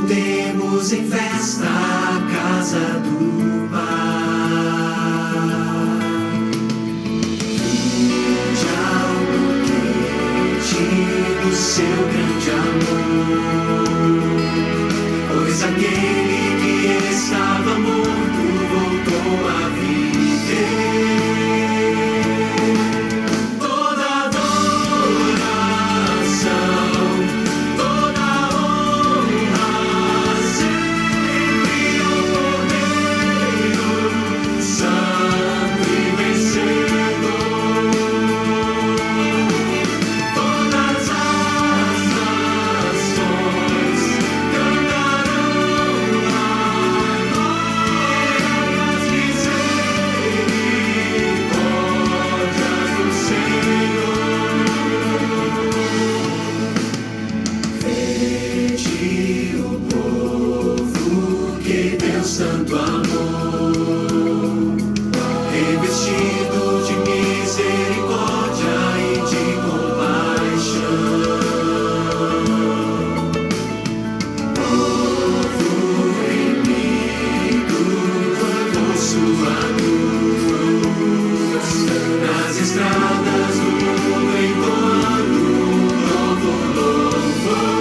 voltemos em festa à casa do Pai. Vinde ao banquete do seu grande amor, pois aquele que estava morto voltou a viver. Santo amor, revestido de misericórdia e de compaixão, povo remido por sua cruz, nas estradas do mundo entoando um novo louvor.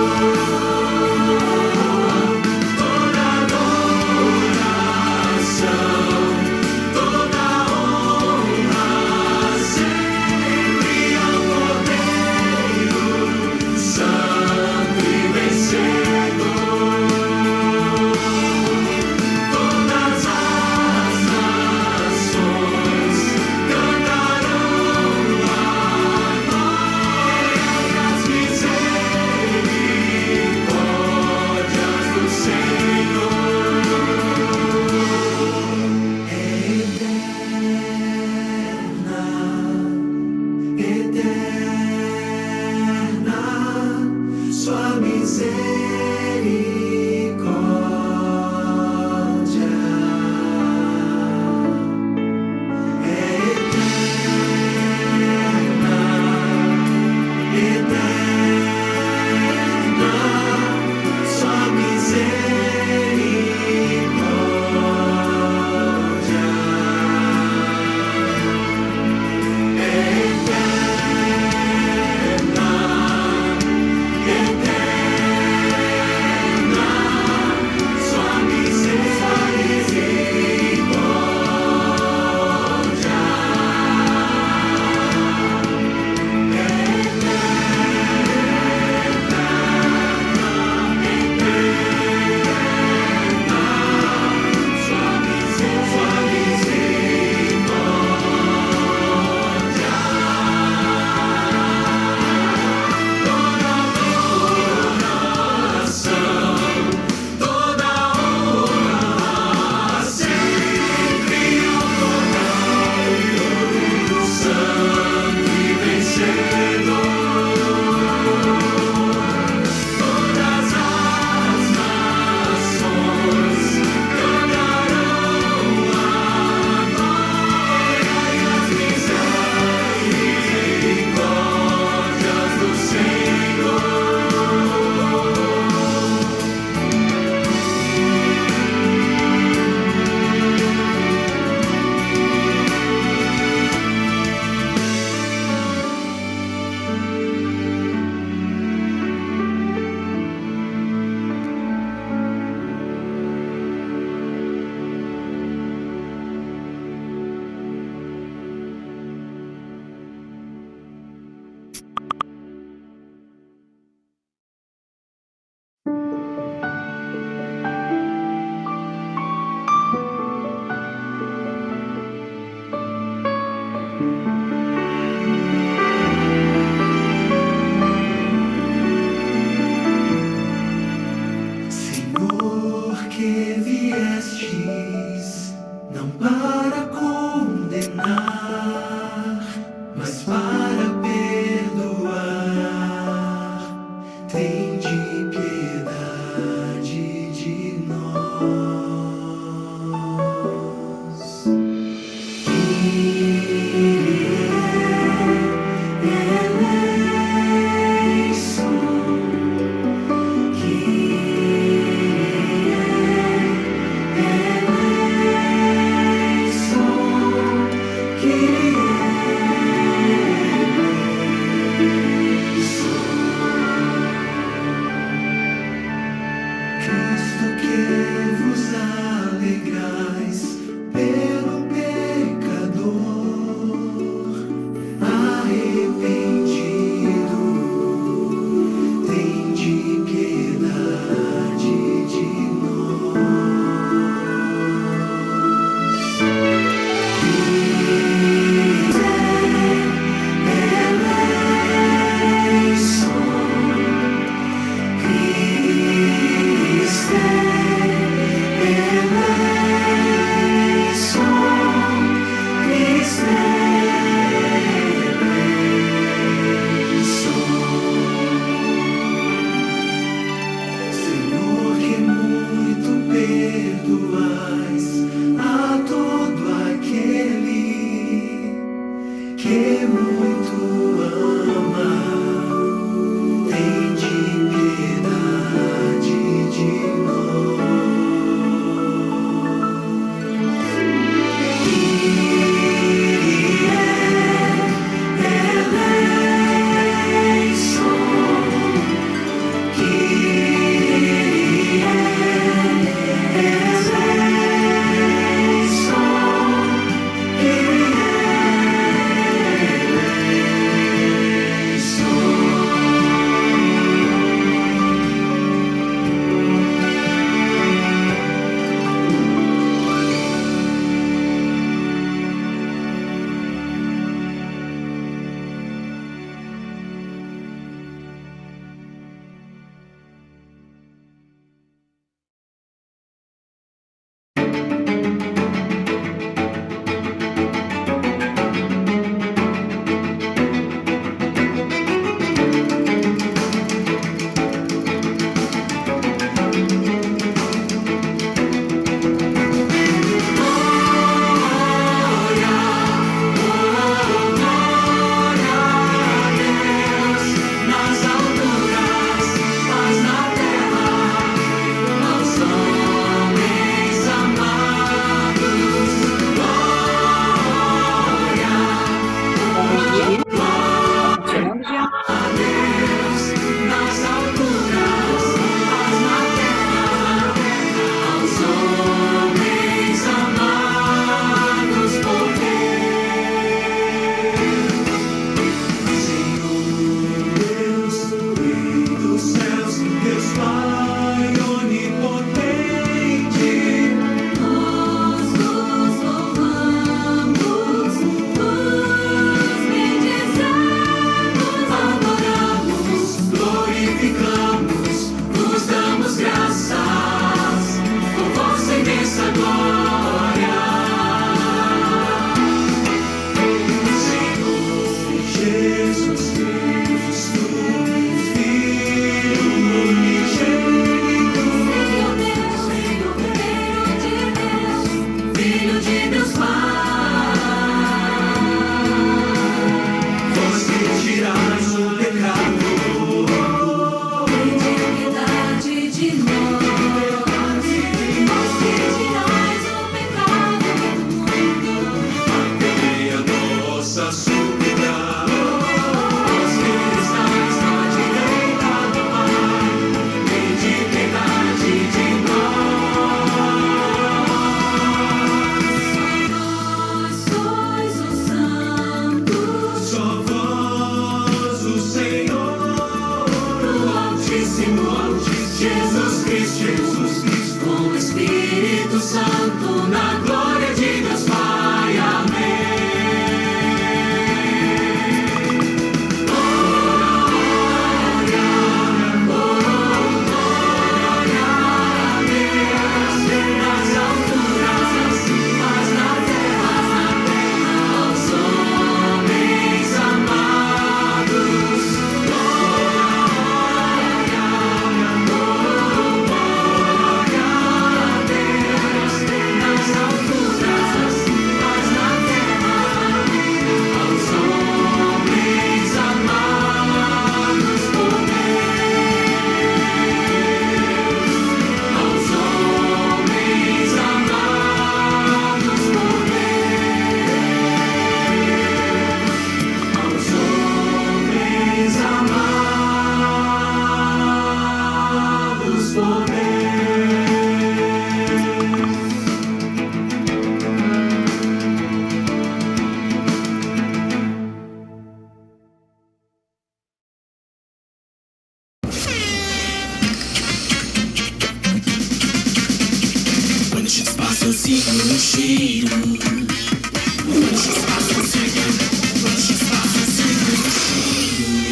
Jesus Cristo, com o Espírito Santo, na glória de Deus Pai. Amém.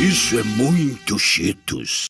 Isso é muito Cheetos.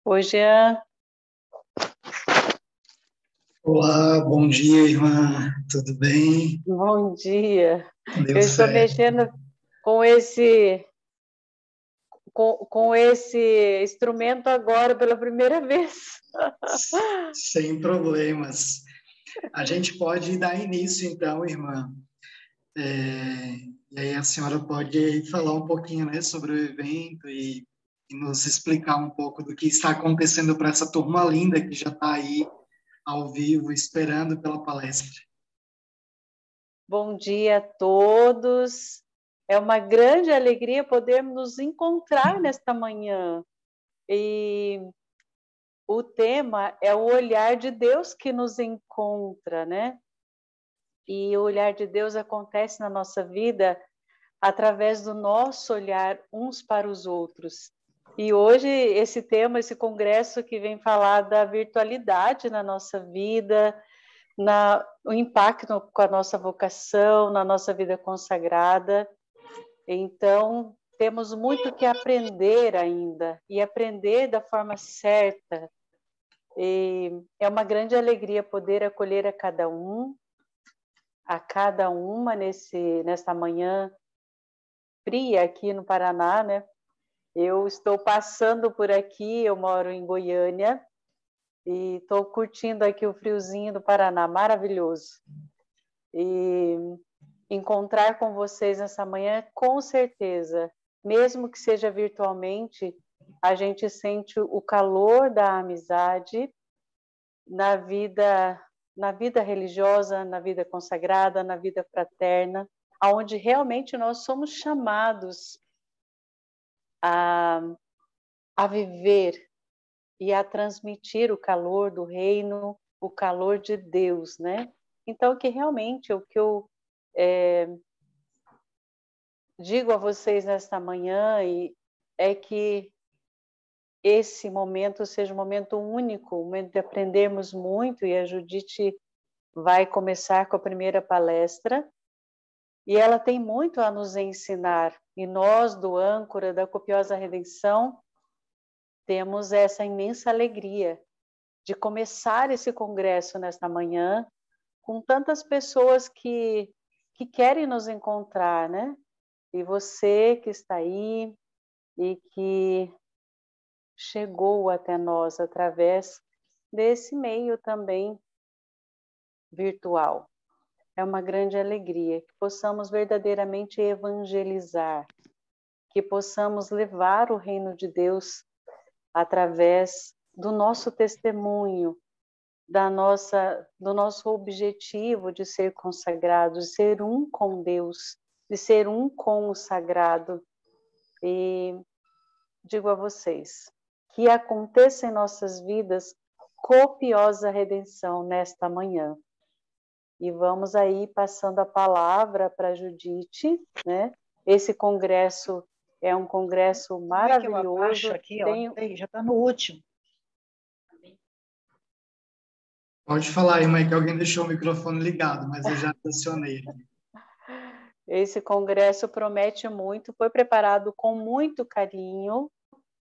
Oi, Jean. Olá, bom dia, irmã. Tudo bem? Bom dia. Deu Eu estou certo. mexendo com esse instrumento agora pela primeira vez. Sem problemas. A gente pode dar início, então, irmã. E aí a senhora pode falar um pouquinho, né, sobre o evento e nos explicar um pouco do que está acontecendo para essa turma linda que já está aí ao vivo, esperando pela palestra. Bom dia a todos. É uma grande alegria podermos nos encontrar nesta manhã. E o tema é o olhar de Deus que nos encontra, né? E o olhar de Deus acontece na nossa vida através do nosso olhar uns para os outros. E hoje esse tema, esse congresso que vem falar da virtualidade na nossa vida, o impacto com a nossa vocação, na nossa vida consagrada. Então, temos muito que aprender ainda, e aprender da forma certa, E é uma grande alegria poder acolher a cada uma nesta manhã fria aqui no Paraná, né? Eu estou passando por aqui, eu moro em Goiânia e estou curtindo aqui o friozinho do Paraná, maravilhoso. E encontrar com vocês nessa manhã, com certeza, mesmo que seja virtualmente, a gente sente o calor da amizade na vida religiosa, na vida consagrada, na vida fraterna, onde realmente nós somos chamados a viver e a transmitir o calor do reino, o calor de Deus, né? Então, que realmente o que eu digo a vocês nesta manhã é que esse momento seja um momento único, um momento de aprendermos muito, e a Judite vai começar com a primeira palestra, e ela tem muito a nos ensinar, e nós do Âncora, da Copiosa Redenção, temos essa imensa alegria de começar esse congresso nesta manhã, com tantas pessoas que querem nos encontrar, né? E você que está aí e que chegou até nós através desse meio também virtual. É uma grande alegria que possamos verdadeiramente evangelizar, que possamos levar o reino de Deus através do nosso testemunho, do nosso objetivo de ser consagrado, de ser um com Deus, de ser um com o sagrado. E digo a vocês, que aconteça em nossas vidas copiosa redenção nesta manhã. E vamos aí passando a palavra para a Judite, né? Esse congresso é um congresso maravilhoso. Como é que eu abaixo aqui, ó? Já está no último. Pode falar aí, mãe, que alguém deixou o microfone ligado, mas eu já acionei aqui. Esse congresso promete muito, foi preparado com muito carinho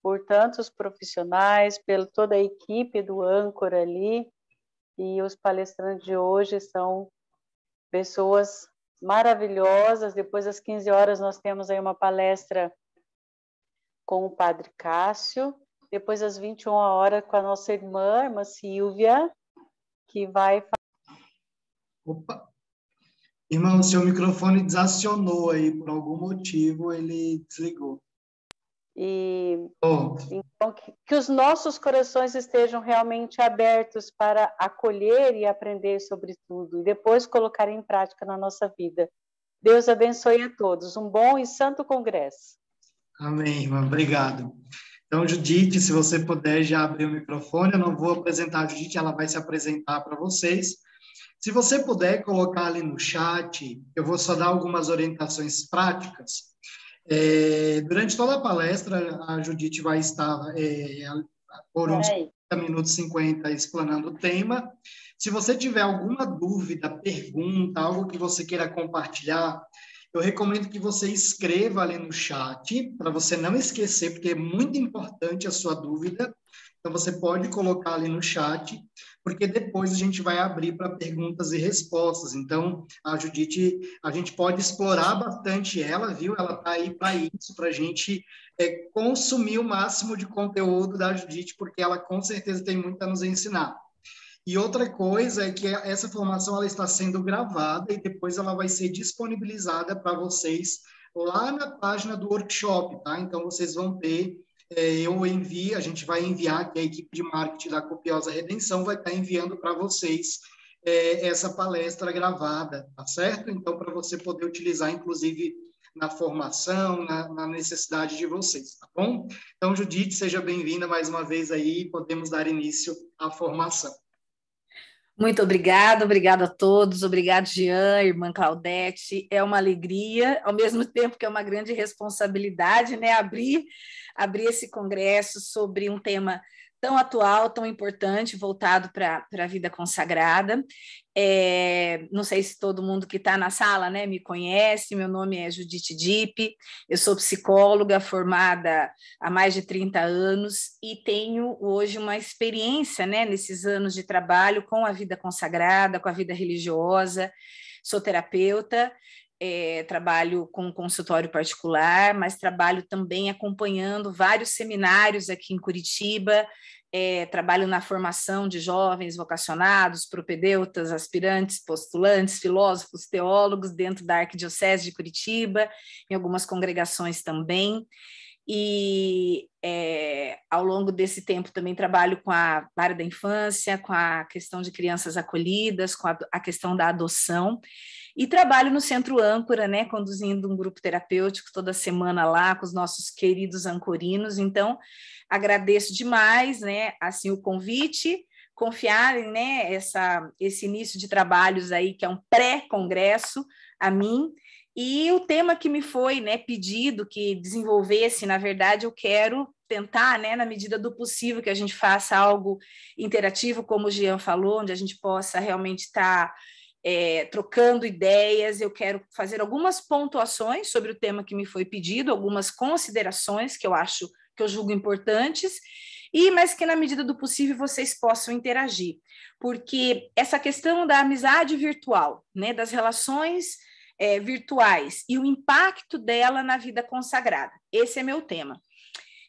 por tantos profissionais, por toda a equipe do Âncora ali, e os palestrantes de hoje são pessoas maravilhosas. Depois das 15 horas nós temos aí uma palestra com o Padre Cássio, depois às 21 horas com a nossa irmã Silvia, que vai... Opa! Irmão, seu microfone desacionou aí, por algum motivo ele desligou. Então, que os nossos corações estejam realmente abertos para acolher e aprender sobre tudo, e depois colocar em prática na nossa vida. Deus abençoe a todos. Um bom e santo congresso. Amém, irmã. Obrigado. Então, Judite, se você puder já abrir o microfone, eu não vou apresentar a Judite, ela vai se apresentar para vocês. Se você puder colocar ali no chat, eu vou só dar algumas orientações práticas. Durante toda a palestra, a Judite vai estar por uns 40 minutos 50 explanando o tema. Se você tiver alguma dúvida, pergunta, algo que você queira compartilhar, eu recomendo que você escreva ali no chat, para você não esquecer, porque é muito importante a sua dúvida. Então, você pode colocar ali no chat, porque depois a gente vai abrir para perguntas e respostas. Então, a Judite, a gente pode explorar bastante ela, viu? Ela está aí para isso, para a gente consumir o máximo de conteúdo da Judite, porque ela com certeza tem muito a nos ensinar. E outra coisa é que essa formação ela está sendo gravada e depois ela vai ser disponibilizada para vocês lá na página do workshop, tá? Então, vocês vão ter... a gente vai enviar, que a equipe de marketing da Copiosa Redenção vai estar enviando para vocês essa palestra gravada, tá certo? Então, para você poder utilizar, inclusive, na formação, na necessidade de vocês, tá bom? Então, Judite, seja bem-vinda mais uma vez aí, podemos dar início à formação. Muito obrigada a todos, obrigado, Jean, irmã Claudete, é uma alegria, ao mesmo tempo que é uma grande responsabilidade, né, abrir esse congresso sobre um tema tão atual, tão importante, voltado para a vida consagrada. Não sei se todo mundo que está na sala, né, me conhece, meu nome é Judite Dipp, eu sou psicóloga formada há mais de 30 anos e tenho hoje uma experiência, né, nesses anos de trabalho com a vida consagrada, com a vida religiosa. Sou terapeuta, trabalho com consultório particular, mas trabalho também acompanhando vários seminários aqui em Curitiba, trabalho na formação de jovens vocacionados, propedeutas, aspirantes, postulantes, filósofos, teólogos dentro da Arquidiocese de Curitiba, em algumas congregações também. E ao longo desse tempo também trabalho com a área da infância, com a questão de crianças acolhidas, com a questão da adoção, e trabalho no Centro Âncora, né, conduzindo um grupo terapêutico toda semana lá com os nossos queridos ancorinos. Então, agradeço demais, né, assim, o convite, confiarem, né, esse início de trabalhos aí, que é um pré-congresso a mim. E o tema que me foi, né, pedido que desenvolvesse, na verdade, eu quero tentar, né, na medida do possível, que a gente faça algo interativo, como o Jean falou, onde a gente possa realmente estar trocando ideias. Eu quero fazer algumas pontuações sobre o tema que me foi pedido, algumas considerações que eu julgo importantes, mas que, na medida do possível, vocês possam interagir. Porque essa questão da amizade virtual, né, das relações virtuais e o impacto dela na vida consagrada. Esse é meu tema.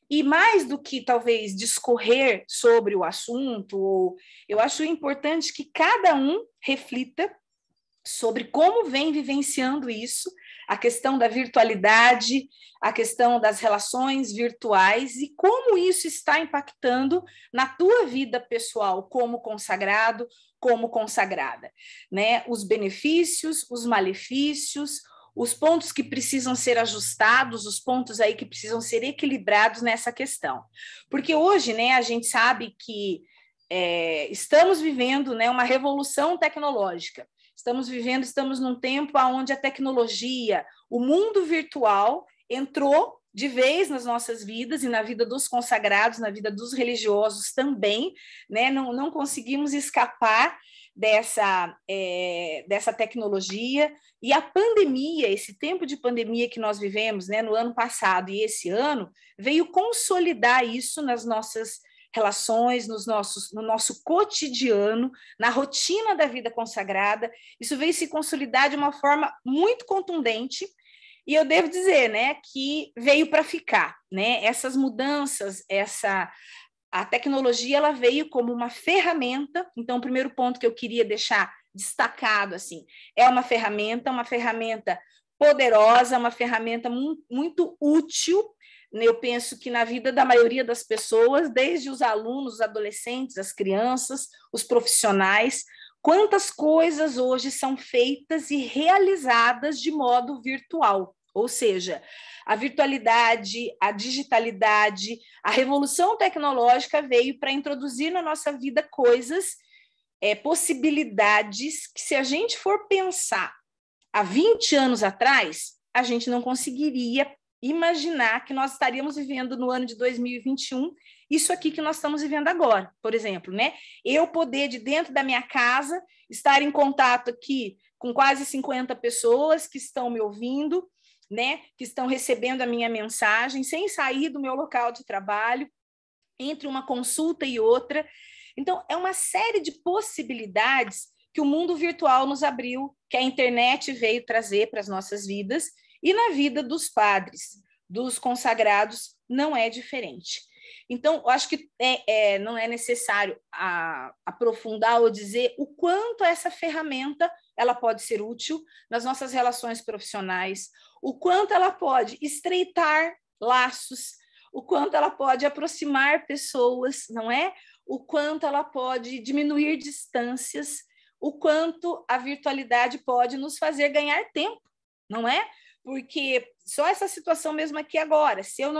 E mais do que talvez discorrer sobre o assunto, eu acho importante que cada um reflita sobre como vem vivenciando isso, a questão da virtualidade, a questão das relações virtuais e como isso está impactando na tua vida pessoal como consagrado, como consagrada, né? Os benefícios, os malefícios, os pontos que precisam ser ajustados, os pontos aí que precisam ser equilibrados nessa questão. Porque hoje, né, a gente sabe que estamos vivendo, né, uma revolução tecnológica. Estamos num tempo onde a tecnologia, o mundo virtual entrou de vez nas nossas vidas e na vida dos consagrados, na vida dos religiosos também, né? Não conseguimos escapar dessa tecnologia. E a pandemia, esse tempo de pandemia que nós vivemos, né, no ano passado e esse ano, veio consolidar isso nas nossas relações, no nosso cotidiano, na rotina da vida consagrada. Isso veio se consolidar de uma forma muito contundente, e eu devo dizer, né, que veio para ficar, né? Essas mudanças, a tecnologia, ela veio como uma ferramenta. Então, o primeiro ponto que eu queria deixar destacado, assim, é uma ferramenta poderosa, uma ferramenta muito útil. Eu penso que na vida da maioria das pessoas, desde os alunos, os adolescentes, as crianças, os profissionais, quantas coisas hoje são feitas e realizadas de modo virtual. Ou seja, a virtualidade, a digitalidade, a revolução tecnológica veio para introduzir na nossa vida coisas, possibilidades que, se a gente for pensar há 20 anos atrás, a gente não conseguiria imaginar que nós estaríamos vivendo no ano de 2021 isso aqui que nós estamos vivendo agora. Por exemplo, né? Eu poder, de dentro da minha casa, estar em contato aqui com quase 50 pessoas que estão me ouvindo, né? Que estão recebendo a minha mensagem, sem sair do meu local de trabalho, entre uma consulta e outra. Então, é uma série de possibilidades que o mundo virtual nos abriu, que a internet veio trazer para as nossas vidas, e na vida dos padres, dos consagrados, não é diferente. Então, eu acho que não é necessário aprofundar ou dizer o quanto essa ferramenta ela pode ser útil nas nossas relações profissionais, o quanto ela pode estreitar laços, o quanto ela pode aproximar pessoas, não é? O quanto ela pode diminuir distâncias, o quanto a virtualidade pode nos fazer ganhar tempo, não é? Porque só essa situação mesmo aqui agora, se eu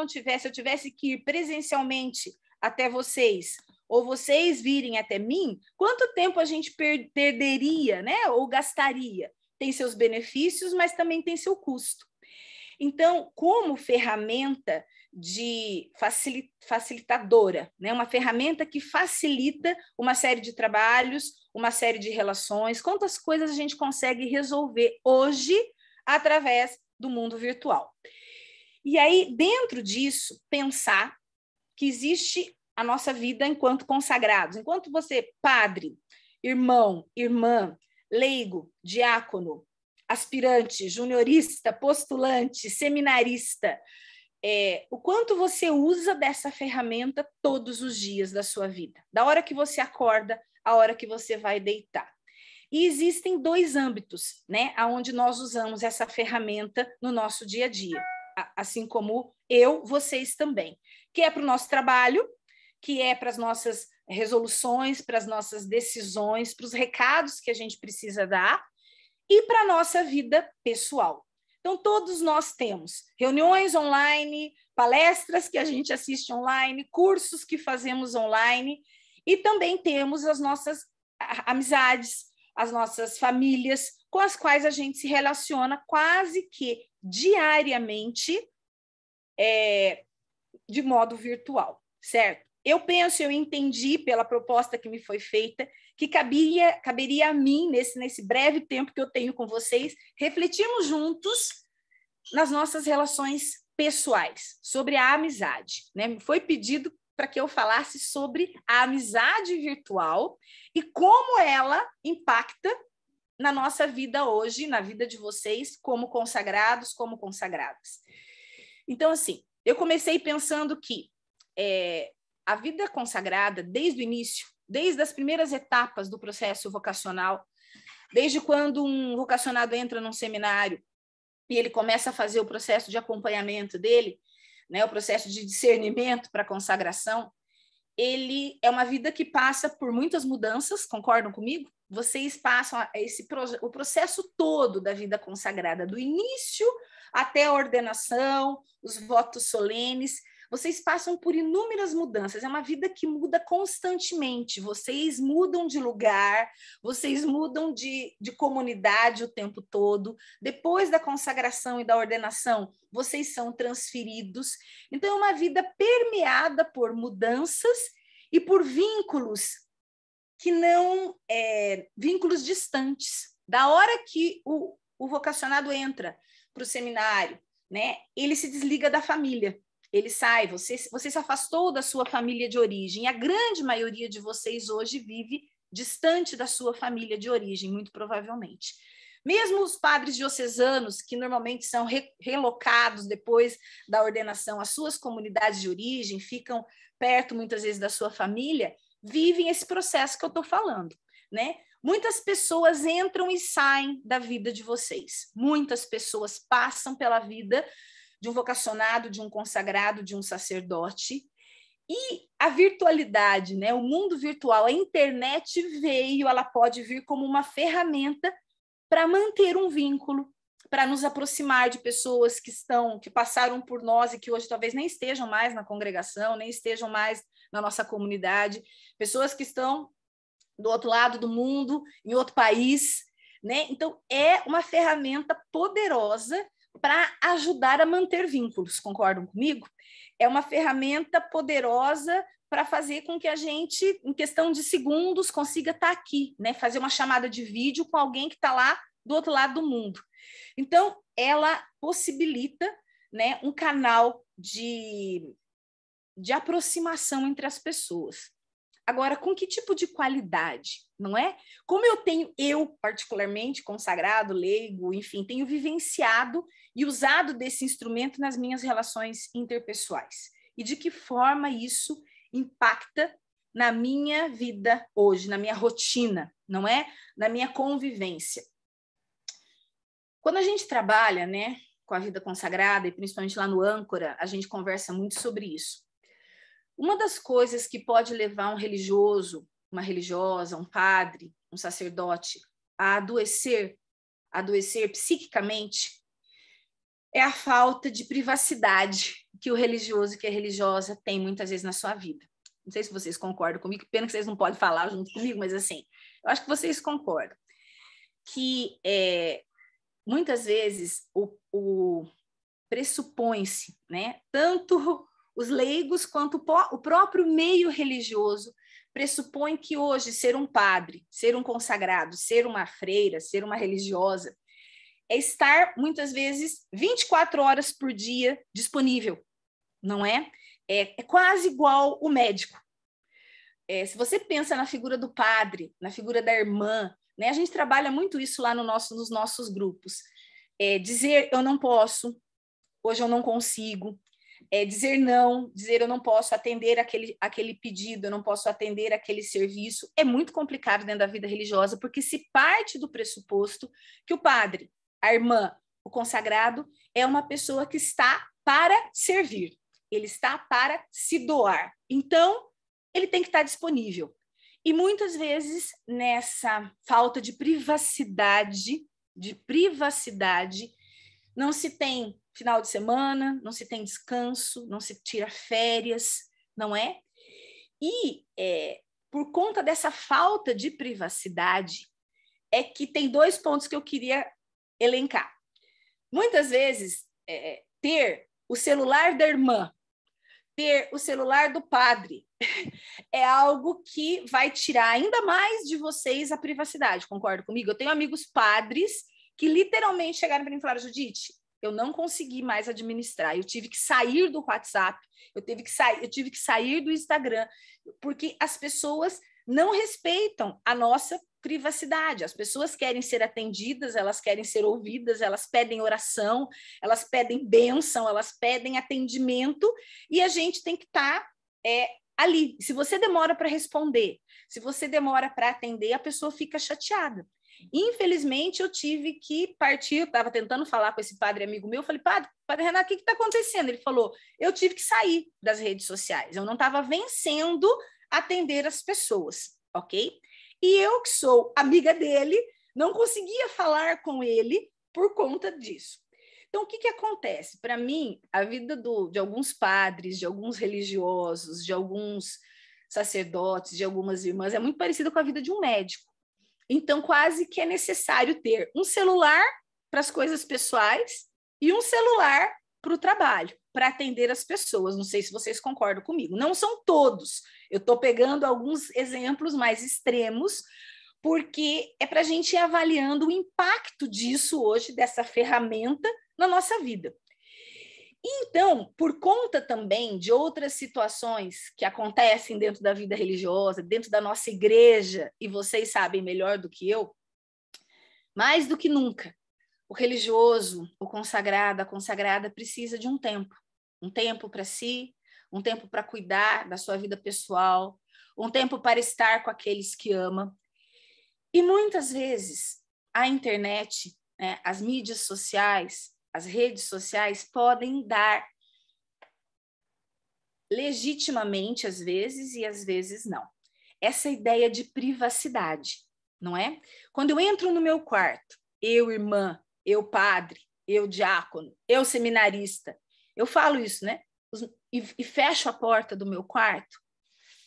tivesse que ir presencialmente até vocês, ou vocês virem até mim, quanto tempo a gente perderia, né? Ou gastaria? Tem seus benefícios, mas também tem seu custo. Então, como ferramenta, de facilitadora, né? Uma ferramenta que facilita uma série de trabalhos, uma série de relações. Quantas coisas a gente consegue resolver hoje através do mundo virtual. E aí, dentro disso, pensar que existe a nossa vida enquanto consagrados. Enquanto você, padre, irmão, irmã, leigo, diácono, aspirante, juniorista, postulante, seminarista, o quanto você usa dessa ferramenta todos os dias da sua vida, da hora que você acorda à hora que você vai deitar. E existem 2 âmbitos, né, onde nós usamos essa ferramenta no nosso dia a dia, assim como vocês também, que é para o nosso trabalho, que é para as nossas resoluções, para as nossas decisões, para os recados que a gente precisa dar e para a nossa vida pessoal. Então, todos nós temos reuniões online, palestras que a gente assiste online, cursos que fazemos online, e também temos as nossas amizades, as nossas famílias, com as quais a gente se relaciona quase que diariamente, de modo virtual, certo? Eu entendi pela proposta que me foi feita, que caberia a mim, nesse breve tempo que eu tenho com vocês, refletirmos juntos nas nossas relações pessoais, sobre a amizade, né? Me foi pedido para que eu falasse sobre a amizade virtual e como ela impacta na nossa vida hoje, na vida de vocês, como consagrados, como consagradas. Então, assim, eu comecei pensando que a vida consagrada, desde o início, desde as primeiras etapas do processo vocacional, desde quando um vocacionado entra num seminário e ele começa a fazer o processo de acompanhamento dele, né, o processo de discernimento para a consagração, ele é uma vida que passa por muitas mudanças, concordam comigo? Vocês passam o processo todo da vida consagrada, do início até a ordenação, os votos solenes, vocês passam por inúmeras mudanças, é uma vida que muda constantemente, vocês mudam de lugar, vocês mudam de comunidade o tempo todo, depois da consagração e da ordenação, vocês são transferidos, então é uma vida permeada por mudanças e por vínculos que não, vínculos distantes. Da hora que o vocacionado entra para o seminário, né, ele se desliga da família, ele sai, você se afastou da sua família de origem, a grande maioria de vocês hoje vive distante da sua família de origem, muito provavelmente. Mesmo os padres diocesanos, que normalmente são relocados depois da ordenação às suas comunidades de origem, ficam perto muitas vezes da sua família, vivem esse processo que eu estou falando, né? Muitas pessoas entram e saem da vida de vocês, muitas pessoas passam pela vida de um vocacionado, de um consagrado, de um sacerdote, e a virtualidade, né? O mundo virtual, a internet ela pode vir como uma ferramenta para manter um vínculo, para nos aproximar de pessoas que passaram por nós e que hoje talvez nem estejam mais na congregação, nem estejam mais na nossa comunidade, pessoas que estão do outro lado do mundo, em outro país, né? Então, é uma ferramenta poderosa para ajudar a manter vínculos, concordam comigo? É uma ferramenta poderosa para fazer com que a gente, em questão de segundos, consiga estar aqui, né? Fazer uma chamada de vídeo com alguém que está lá do outro lado do mundo. Então, ela possibilita, né, um canal de aproximação entre as pessoas. Agora, com que tipo de qualidade, não é? Como eu particularmente, consagrado, leigo, enfim, tenho vivenciado e usado desse instrumento nas minhas relações interpessoais? E de que forma isso impacta na minha vida hoje, na minha rotina, não é? Na minha convivência. Quando a gente trabalha, né, com a vida consagrada, e principalmente lá no Âncora, a gente conversa muito sobre isso. Uma das coisas que pode levar um religioso, uma religiosa, um padre, um sacerdote a adoecer psiquicamente é a falta de privacidade que o religioso e que a religiosa tem muitas vezes na sua vida. Não sei se vocês concordam comigo, pena que vocês não podem falar junto comigo, mas assim, eu acho que vocês concordam que muitas vezes o pressupõe-se, né? Tanto os leigos quanto o próprio meio religioso pressupõe que hoje ser um padre, ser um consagrado, ser uma freira, ser uma religiosa, é estar, muitas vezes, 24 horas por dia disponível, não é? É quase igual o médico. Se você pensa na figura do padre, na figura da irmã, né? A gente trabalha muito isso lá nos nossos grupos. Dizer eu não posso, hoje eu não consigo. Dizer eu não posso atender aquele pedido, eu não posso atender aquele serviço. É muito complicado dentro da vida religiosa, porque se parte do pressuposto que o padre, a irmã, o consagrado, é uma pessoa que está para servir, ele está para se doar. Então, ele tem que estar disponível. E muitas vezes, nessa falta de privacidade, não se tem final de semana, não se tem descanso, não se tira férias, não é? E por conta dessa falta de privacidade, é que tem 2 pontos que eu queria elencar. Muitas vezes, ter o celular da irmã, ter o celular do padre, é algo que vai tirar ainda mais de vocês a privacidade, concorda comigo? Eu tenho amigos padres que literalmente chegaram para mim e falaram: Judite, eu não consegui mais administrar, eu tive que sair do WhatsApp, eu tive que sair do Instagram, porque as pessoas não respeitam a nossa privacidade. As pessoas querem ser atendidas, elas querem ser ouvidas, elas pedem oração, elas pedem bênção, elas pedem atendimento, e a gente tem que estar ali. Se você demora para responder, se você demora para atender, a pessoa fica chateada. Infelizmente, eu tive que partir, eu estava tentando falar com esse padre amigo meu, eu falei: padre Renato, o que está acontecendo? Ele falou: eu tive que sair das redes sociais, eu não estava vencendo atender as pessoas, ok? E eu, que sou amiga dele, não conseguia falar com ele por conta disso. Então, o que acontece? Para mim, a vida de alguns padres, de alguns religiosos, de alguns sacerdotes, de algumas irmãs, é muito parecida com a vida de um médico. Então, quase que é necessário ter um celular para as coisas pessoais e um celular para o trabalho, para atender as pessoas. Não sei se vocês concordam comigo. Não são todos. Eu estou pegando alguns exemplos mais extremos, porque é para a gente ir avaliando o impacto disso hoje, dessa ferramenta, na nossa vida. Então, por conta também de outras situações que acontecem dentro da vida religiosa, dentro da nossa igreja, e vocês sabem melhor do que eu, mais do que nunca, o religioso, o consagrado, a consagrada precisa de um tempo para si, um tempo para cuidar da sua vida pessoal, um tempo para estar com aqueles que ama. E muitas vezes a internet, né, as mídias sociais, as redes sociais podem dar legitimamente, às vezes, e às vezes não. Essa ideia de privacidade, não é? Quando eu entro no meu quarto, eu irmã, eu padre, eu diácono, eu seminarista, eu falo isso, né? E fecho a porta do meu quarto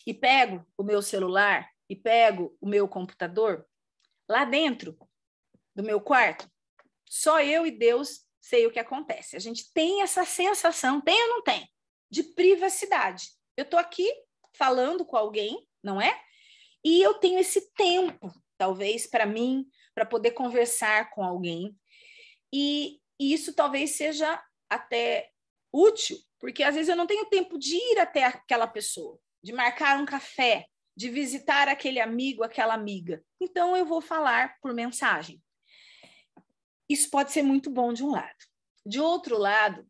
e pego o meu celular e pego o meu computador, lá dentro do meu quarto, só eu e Deus sei o que acontece. A gente tem essa sensação, tem ou não tem, de privacidade. Eu estou aqui falando com alguém, não é? E eu tenho esse tempo, talvez, para mim, para poder conversar com alguém. E isso talvez seja até útil, porque às vezes eu não tenho tempo de ir até aquela pessoa, de marcar um café, de visitar aquele amigo, aquela amiga. Então, eu vou falar por mensagem. Isso pode ser muito bom de um lado. De outro lado,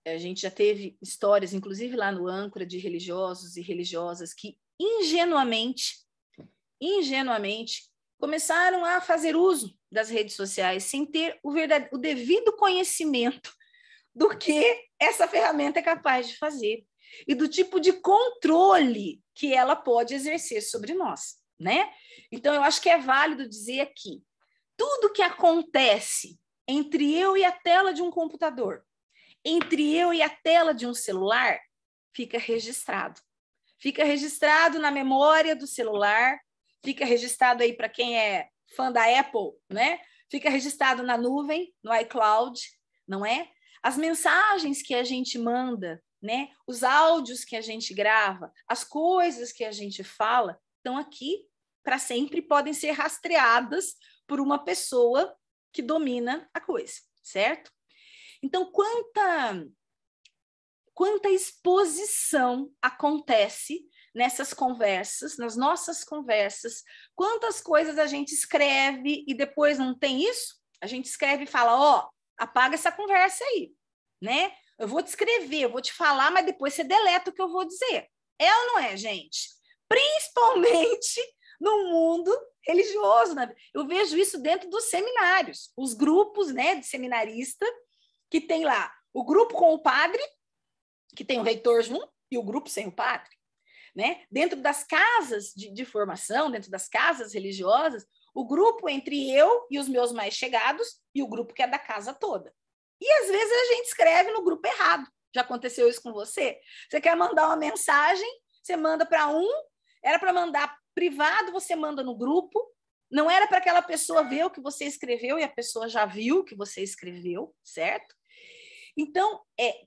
a gente já teve histórias, inclusive lá no âncora, de religiosos e religiosas que ingenuamente, começaram a fazer uso das redes sociais sem ter o devido conhecimento do que essa ferramenta é capaz de fazer e do tipo de controle que ela pode exercer sobre nós, né? Então, eu acho que é válido dizer aqui, tudo que acontece entre eu e a tela de um computador, entre eu e a tela de um celular, fica registrado. Fica registrado na memória do celular, fica registrado aí para quem é fã da Apple, né? Fica registrado na nuvem, no iCloud, não é? as mensagens que a gente manda, né? Os áudios que a gente grava, as coisas que a gente fala, estão aqui para sempre, podem ser rastreadas por uma pessoa que domina a coisa, certo? Então, quanta exposição acontece nessas conversas, nas nossas conversas, quantas coisas a gente escreve e depois não tem isso? A gente escreve e fala, ó, apaga essa conversa aí, né? Eu vou te escrever, eu vou te falar, mas depois você deleta o que eu vou dizer. É ou não é, gente? Principalmente no mundo religioso, né? Eu vejo isso dentro dos seminários, os grupos, né, de seminarista, que tem lá o grupo com o padre, que tem o reitor junto, e o grupo sem o padre, né? Dentro das casas de formação, dentro das casas religiosas, o grupo entre eu e os meus mais chegados e o grupo que é da casa toda. E às vezes a gente escreve no grupo errado. Já aconteceu isso com você? Você quer mandar uma mensagem, você manda para um, era para mandar privado, você manda no grupo, não era para aquela pessoa ver o que você escreveu e a pessoa já viu o que você escreveu, certo? Então,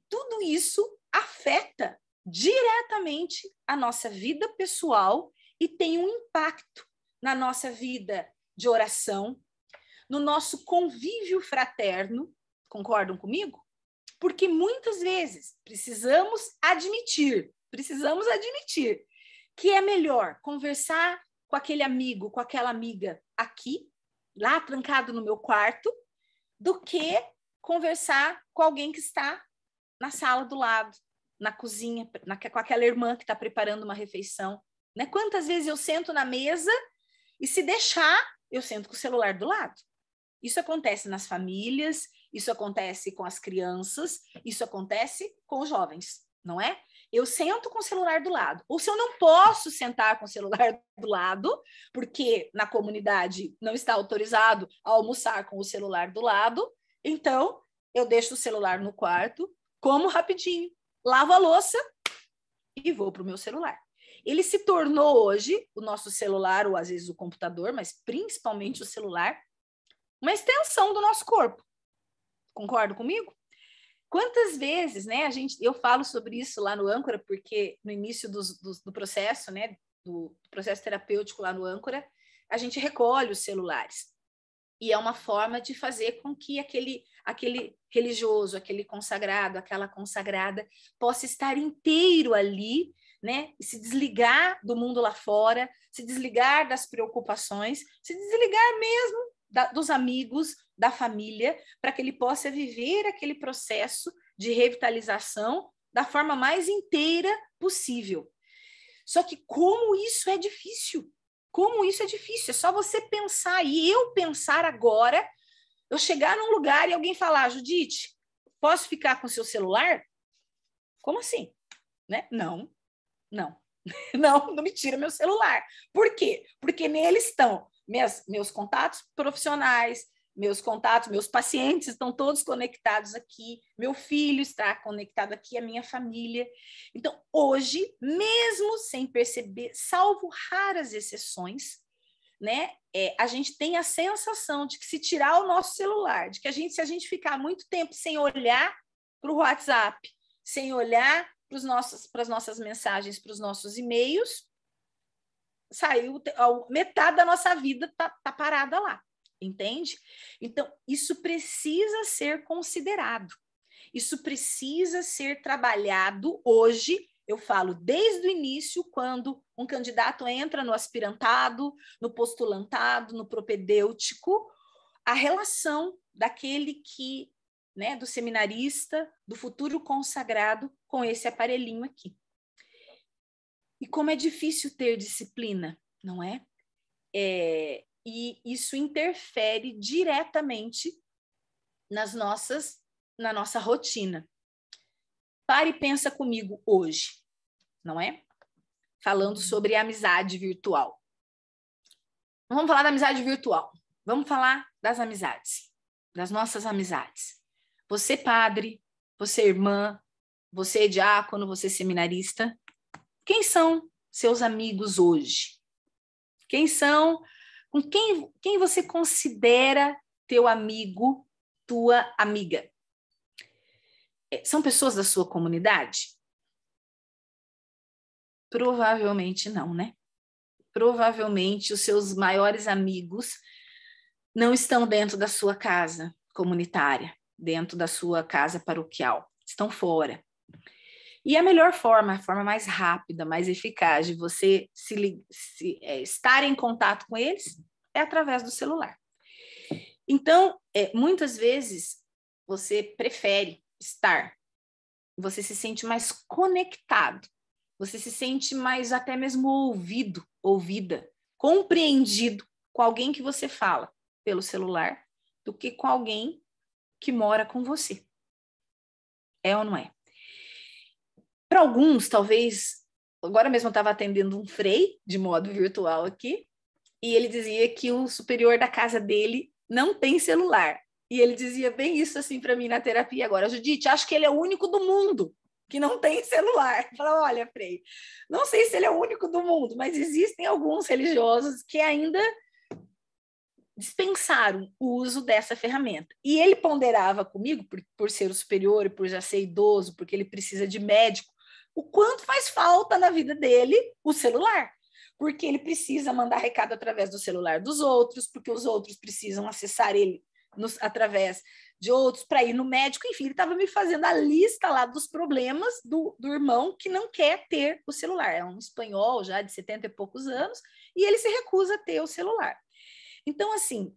tudo isso afeta diretamente a nossa vida pessoal e tem um impacto na nossa vida de oração, no nosso convívio fraterno, concordam comigo? Porque muitas vezes precisamos admitir que é melhor conversar com aquele amigo, com aquela amiga aqui, lá trancado no meu quarto, do que conversar com alguém que está na sala do lado, na cozinha, com aquela irmã que está preparando uma refeição. Né? Quantas vezes eu sento na mesa e, se deixar, eu sento com o celular do lado. Isso acontece nas famílias, isso acontece com as crianças, isso acontece com os jovens, não é? Eu sento com o celular do lado. Ou se eu não posso sentar com o celular do lado, porque na comunidade não está autorizado a almoçar com o celular do lado, então eu deixo o celular no quarto, como rapidinho, lavo a louça e vou para o meu celular. Ele se tornou hoje, o nosso celular, ou às vezes o computador, mas principalmente o celular, uma extensão do nosso corpo. Concorda comigo? Quantas vezes, né, eu falo sobre isso lá no Âncora, porque no início do processo, né, do processo terapêutico lá no Âncora, a gente recolhe os celulares. E é uma forma de fazer com que aquele religioso, aquele consagrado, aquela consagrada possa estar inteiro ali, né, e se desligar do mundo lá fora, se desligar das preocupações, se desligar mesmo dos amigos, da família, para que ele possa viver aquele processo de revitalização da forma mais inteira possível. Só que como isso é difícil, é só você pensar, e eu pensar agora, eu chegar num lugar e alguém falar, Judite, posso ficar com o seu celular? Como assim? Né? Não me tira meu celular. Por quê? Porque nele estão meus contatos profissionais, meus pacientes estão todos conectados aqui, meu filho está conectado aqui, a minha família. Então, hoje, mesmo sem perceber, salvo raras exceções, né, a gente tem a sensação de que se tirar o nosso celular, de que se a gente ficar muito tempo sem olhar para o WhatsApp, sem olhar para as nossas mensagens, para os nossos e-mails, metade da nossa vida tá parada lá, entende? Então, isso precisa ser considerado, isso precisa ser trabalhado hoje, eu falo desde o início, quando um candidato entra no aspirantado, no postulantado, no propedêutico, a relação daquele que, né, do seminarista, do futuro consagrado com esse aparelhinho aqui. E como é difícil ter disciplina, não é? E isso interfere diretamente na nossa rotina. Pare e pensa comigo hoje, não é? Falando sobre amizade virtual. Não vamos falar da amizade virtual, vamos falar das amizades, das nossas amizades. Você, padre, você, irmã, você, diácono, você, seminarista, quem são seus amigos hoje? Com quem você considera teu amigo, tua amiga? São pessoas da sua comunidade? Provavelmente não, né? Provavelmente os seus maiores amigos não estão dentro da sua casa comunitária, dentro da sua casa paroquial, estão fora. E a melhor forma, a forma mais rápida, mais eficaz de você estar em contato com eles é através do celular. Então, muitas vezes, você prefere estar, você se sente mais conectado, você se sente mais até mesmo ouvida, compreendido com alguém que você fala pelo celular do que com alguém que mora com você. É ou não é? Para alguns, talvez, agora mesmo eu estava atendendo um frei de modo virtual aqui, e ele dizia que o superior da casa dele não tem celular. E ele dizia bem isso assim para mim na terapia agora: Judite, acho que ele é o único do mundo que não tem celular. Eu falei: olha, frei, não sei se ele é o único do mundo, mas existem alguns religiosos que ainda dispensaram o uso dessa ferramenta. E ele ponderava comigo, por ser o superior e por já ser idoso, porque ele precisa de médico, o quanto faz falta na vida dele o celular. Porque ele precisa mandar recado através do celular dos outros, porque os outros precisam acessar ele através de outros para ir no médico. Enfim, ele estava me fazendo a lista lá dos problemas do irmão que não quer ter o celular. É um espanhol já de 70 e poucos anos e ele se recusa a ter o celular. Então, assim,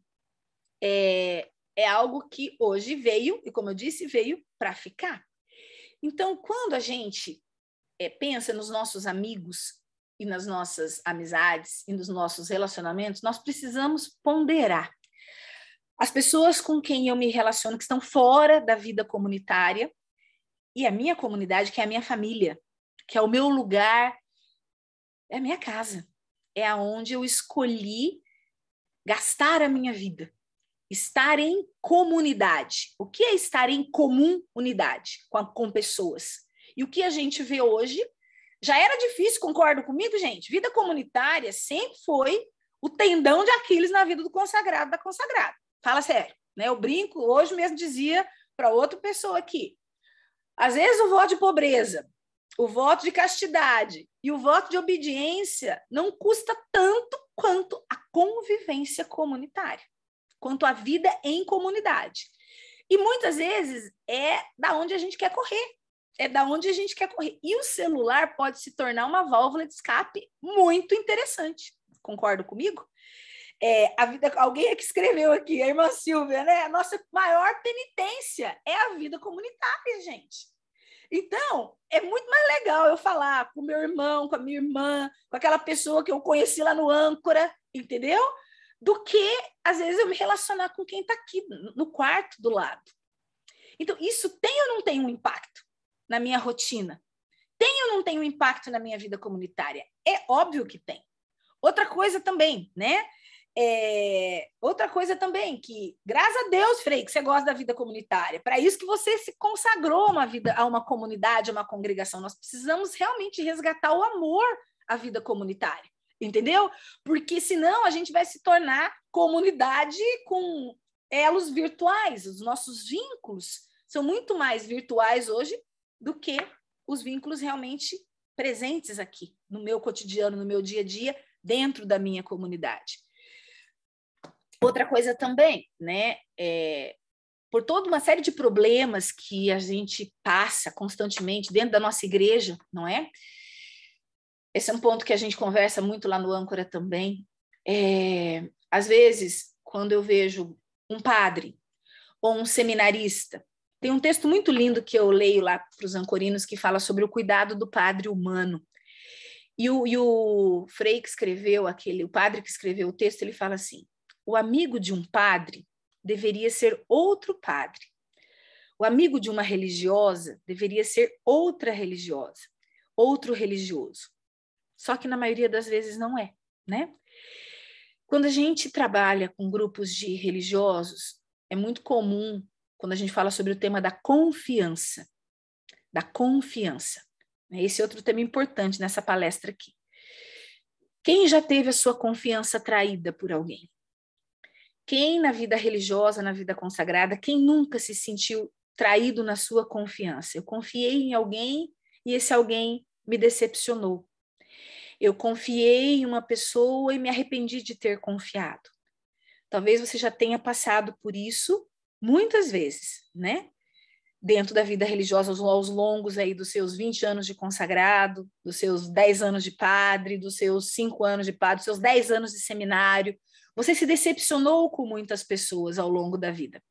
é algo que hoje veio, e como eu disse, veio para ficar. Então, quando a gente pensa nos nossos amigos e nas nossas amizades e nos nossos relacionamentos, nós precisamos ponderar. As pessoas com quem eu me relaciono, que estão fora da vida comunitária, e a minha comunidade, que é a minha família, que é o meu lugar, é a minha casa, é aonde eu escolhi gastar a minha vida, estar em comunidade. O que é estar em comunidade com pessoas? E o que a gente vê hoje, já era difícil, concorda comigo, gente? Vida comunitária sempre foi o tendão de Aquiles na vida do consagrado, da consagrada. Fala sério, né? Eu brinco, hoje mesmo dizia para outra pessoa aqui, às vezes o voto de pobreza, o voto de castidade e o voto de obediência não custa tanto quanto a convivência comunitária, quanto a vida em comunidade. E muitas vezes é da onde a gente quer correr, E o celular pode se tornar uma válvula de escape muito interessante. Concorda comigo? Alguém aqui escreveu aqui, a irmã Silvia, né? A nossa maior penitência é a vida comunitária, gente. Então, é muito mais legal eu falar com meu irmão, com a minha irmã, com aquela pessoa que eu conheci lá no Âncora, entendeu? Do que, às vezes, eu me relacionar com quem está aqui no quarto do lado. Então, isso tem ou não tem um impacto na minha rotina? Tem ou não tem um impacto na minha vida comunitária? É óbvio que tem. Outra coisa também, né? Que, graças a Deus, Frei, que você gosta da vida comunitária, para isso que você se consagrou a uma comunidade, a uma congregação. Nós precisamos realmente resgatar o amor à vida comunitária, entendeu? Porque senão a gente vai se tornar comunidade com elos virtuais. Os nossos vínculos são muito mais virtuais hoje do que os vínculos realmente presentes aqui, no meu cotidiano, no meu dia a dia, dentro da minha comunidade. Outra coisa também, né, por toda uma série de problemas que a gente passa constantemente dentro da nossa igreja, não é? Esse é um ponto que a gente conversa muito lá no Âncora também. Às vezes, quando eu vejo um padre ou um seminarista, tem um texto muito lindo que eu leio lá para os ancorinos que fala sobre o cuidado do padre humano. E o frei que escreveu o padre que escreveu o texto, ele fala assim: o amigo de um padre deveria ser outro padre. O amigo de uma religiosa deveria ser outra religiosa, outro religioso. Só que na maioria das vezes não é, né? Quando a gente trabalha com grupos de religiosos, é muito comum, quando a gente fala sobre o tema da confiança. Esse é outro tema importante nessa palestra aqui. Quem já teve a sua confiança traída por alguém? Quem na vida religiosa, na vida consagrada, quem nunca se sentiu traído na sua confiança. Eu confiei em alguém e esse alguém me decepcionou. Eu confiei em uma pessoa e me arrependi de ter confiado. Talvez você já tenha passado por isso muitas vezes, né? Dentro da vida religiosa, aos longos aí dos seus 20 anos de consagrado, dos seus 10 anos de padre, dos seus 5 anos de padre, dos seus 10 anos de seminário. Você se decepcionou com muitas pessoas ao longo da vida.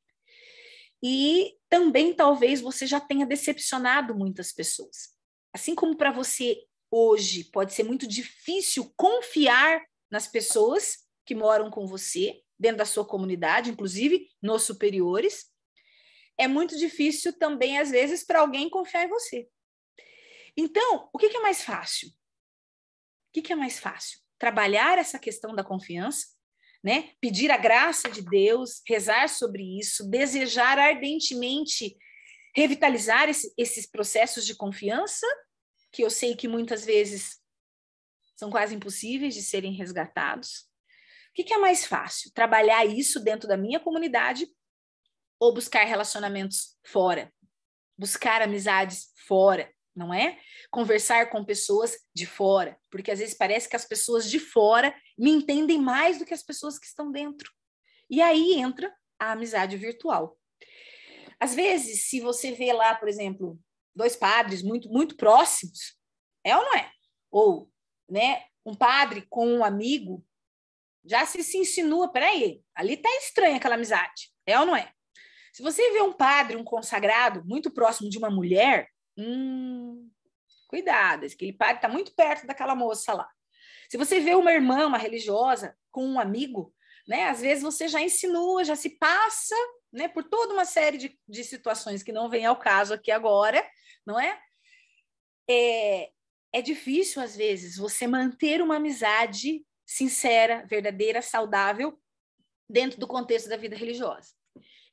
E também talvez você já tenha decepcionado muitas pessoas. Assim como para você hoje pode ser muito difícil confiar nas pessoas que moram com você, dentro da sua comunidade, inclusive nos superiores, é muito difícil também, às vezes, para alguém confiar em você. Então, o que é mais fácil? O que é mais fácil? Trabalhar essa questão da confiança, né? Pedir a graça de Deus, rezar sobre isso, desejar ardentemente revitalizar esses processos de confiança, que eu sei que muitas vezes são quase impossíveis de serem resgatados. O que é mais fácil? Trabalhar isso dentro da minha comunidade ou buscar relacionamentos fora? Buscar amizades fora, não é? Conversar com pessoas de fora, porque às vezes parece que as pessoas de fora me entendem mais do que as pessoas que estão dentro. E aí entra a amizade virtual. Às vezes, se você vê lá, por exemplo, 2 padres muito, muito próximos, é ou não é? Ou, né, um padre com um amigo, já se insinua, peraí, ali tá estranha aquela amizade, é ou não é? Se você vê um padre, um consagrado, muito próximo de uma mulher, cuidado, aquele padre está muito perto daquela moça lá. Se você vê uma irmã, uma religiosa, com um amigo, né, às vezes você já insinua, já se passa, né, por toda uma série de situações que não vem ao caso aqui agora, não é? É difícil, às vezes, você manter uma amizade sincera, verdadeira, saudável, dentro do contexto da vida religiosa.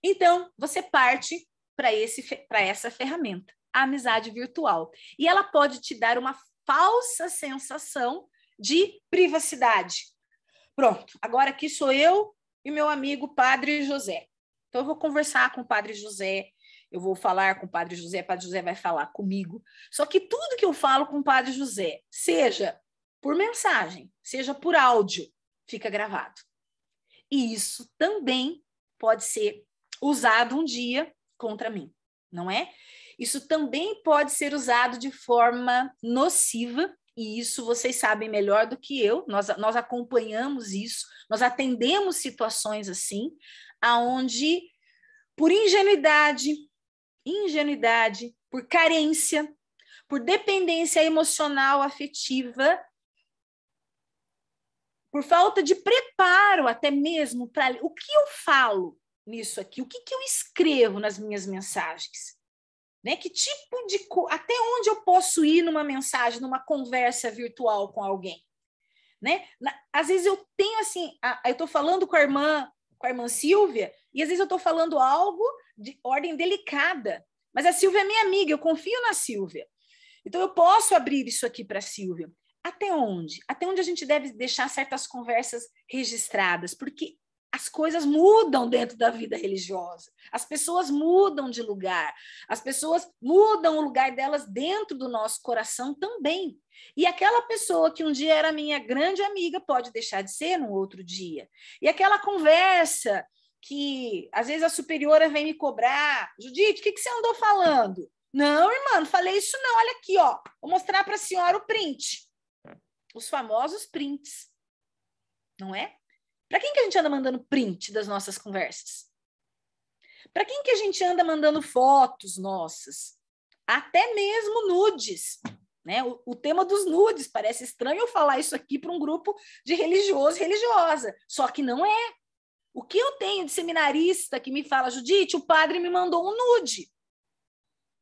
Então, você parte para essa ferramenta, a amizade virtual. E ela pode te dar uma falsa sensação de privacidade. Pronto, agora aqui sou eu e meu amigo Padre José. Então, eu vou conversar com o Padre José, eu vou falar com o Padre José vai falar comigo. Só que tudo que eu falo com o Padre José, seja por mensagem, seja por áudio, fica gravado. E isso também pode ser usado um dia contra mim, não é? Isso também pode ser usado de forma nociva, e isso vocês sabem melhor do que eu, nós acompanhamos isso, nós atendemos situações assim, aonde por ingenuidade, por carência, por dependência emocional, afetiva, por falta de preparo até mesmo para o que eu falo nisso aqui, o que eu escrevo nas minhas mensagens, né? Que tipo de até onde eu posso ir numa mensagem, numa conversa virtual com alguém, né? Às vezes eu tenho assim, eu estou falando com a irmã Silvia, e às vezes eu estou falando algo de ordem delicada, mas a Silvia é minha amiga, eu confio na Silvia. Então eu posso abrir isso aqui para a Silvia. Até onde? Até onde a gente deve deixar certas conversas registradas? Porque as coisas mudam dentro da vida religiosa. As pessoas mudam de lugar. As pessoas mudam o lugar delas dentro do nosso coração também. E aquela pessoa que um dia era minha grande amiga pode deixar de ser num outro dia. E aquela conversa que às vezes a superiora vem me cobrar. Judite, o que você andou falando? Não, irmã, não falei isso não. Olha aqui, ó. Vou mostrar para a senhora o print. Os famosos prints. Não é? Para quem que a gente anda mandando print das nossas conversas? Para quem que a gente anda mandando fotos nossas? Até mesmo nudes. Né? O tema dos nudes, parece estranho eu falar isso aqui para um grupo de religioso e religiosa. Só que não é. O que eu tenho de seminarista que me fala, Judite, o padre me mandou um nude.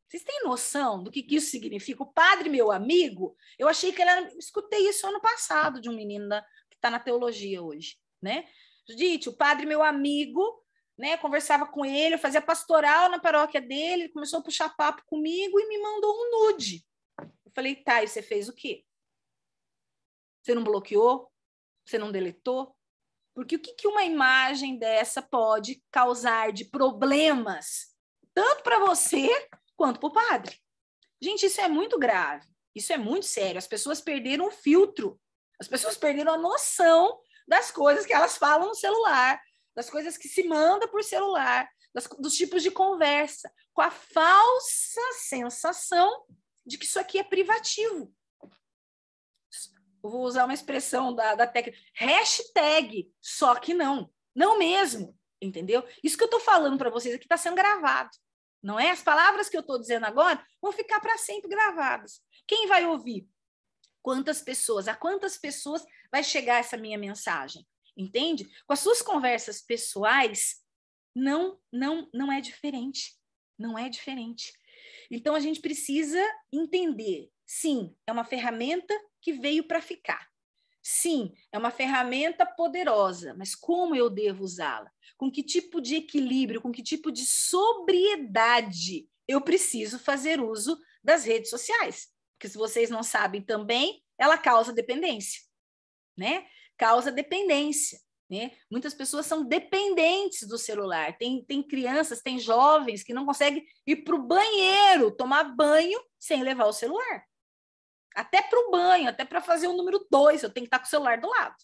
Vocês têm noção do que isso significa? O padre, meu amigo, eu achei que ele era... Escutei isso ano passado de um menino que está na teologia hoje, né? Judite, o padre, meu amigo, né? Conversava com ele, eu fazia pastoral na paróquia dele, ele começou a puxar papo comigo e me mandou um nude. Eu falei, tá, e você fez o quê? Você não bloqueou? Você não deletou? Porque o que uma imagem dessa pode causar de problemas tanto para você quanto para o padre. Gente, isso é muito grave, isso é muito sério. As pessoas perderam o filtro, as pessoas perderam a noção das coisas que elas falam no celular, das coisas que se manda por celular, dos tipos de conversa, com a falsa sensação de que isso aqui é privativo. Eu vou usar uma expressão da técnica, hashtag, só que não mesmo, entendeu? Isso que eu estou falando para vocês aqui está sendo gravado, não é? As palavras que eu estou dizendo agora vão ficar para sempre gravadas. Quem vai ouvir? Quantas pessoas? A quantas pessoas vai chegar essa minha mensagem? Entende? Com as suas conversas pessoais, não é diferente. Não é diferente. Então, a gente precisa entender, sim, é uma ferramenta que veio para ficar. Sim, é uma ferramenta poderosa, mas como eu devo usá-la? Com que tipo de equilíbrio, com que tipo de sobriedade eu preciso fazer uso das redes sociais? Porque se vocês não sabem também, ela causa dependência, né? Causa dependência, né? Muitas pessoas são dependentes do celular. Tem crianças, tem jovens que não conseguem ir para o banheiro, tomar banho sem levar o celular. Até para o banho, até para fazer o número 2, eu tenho que estar com o celular do lado.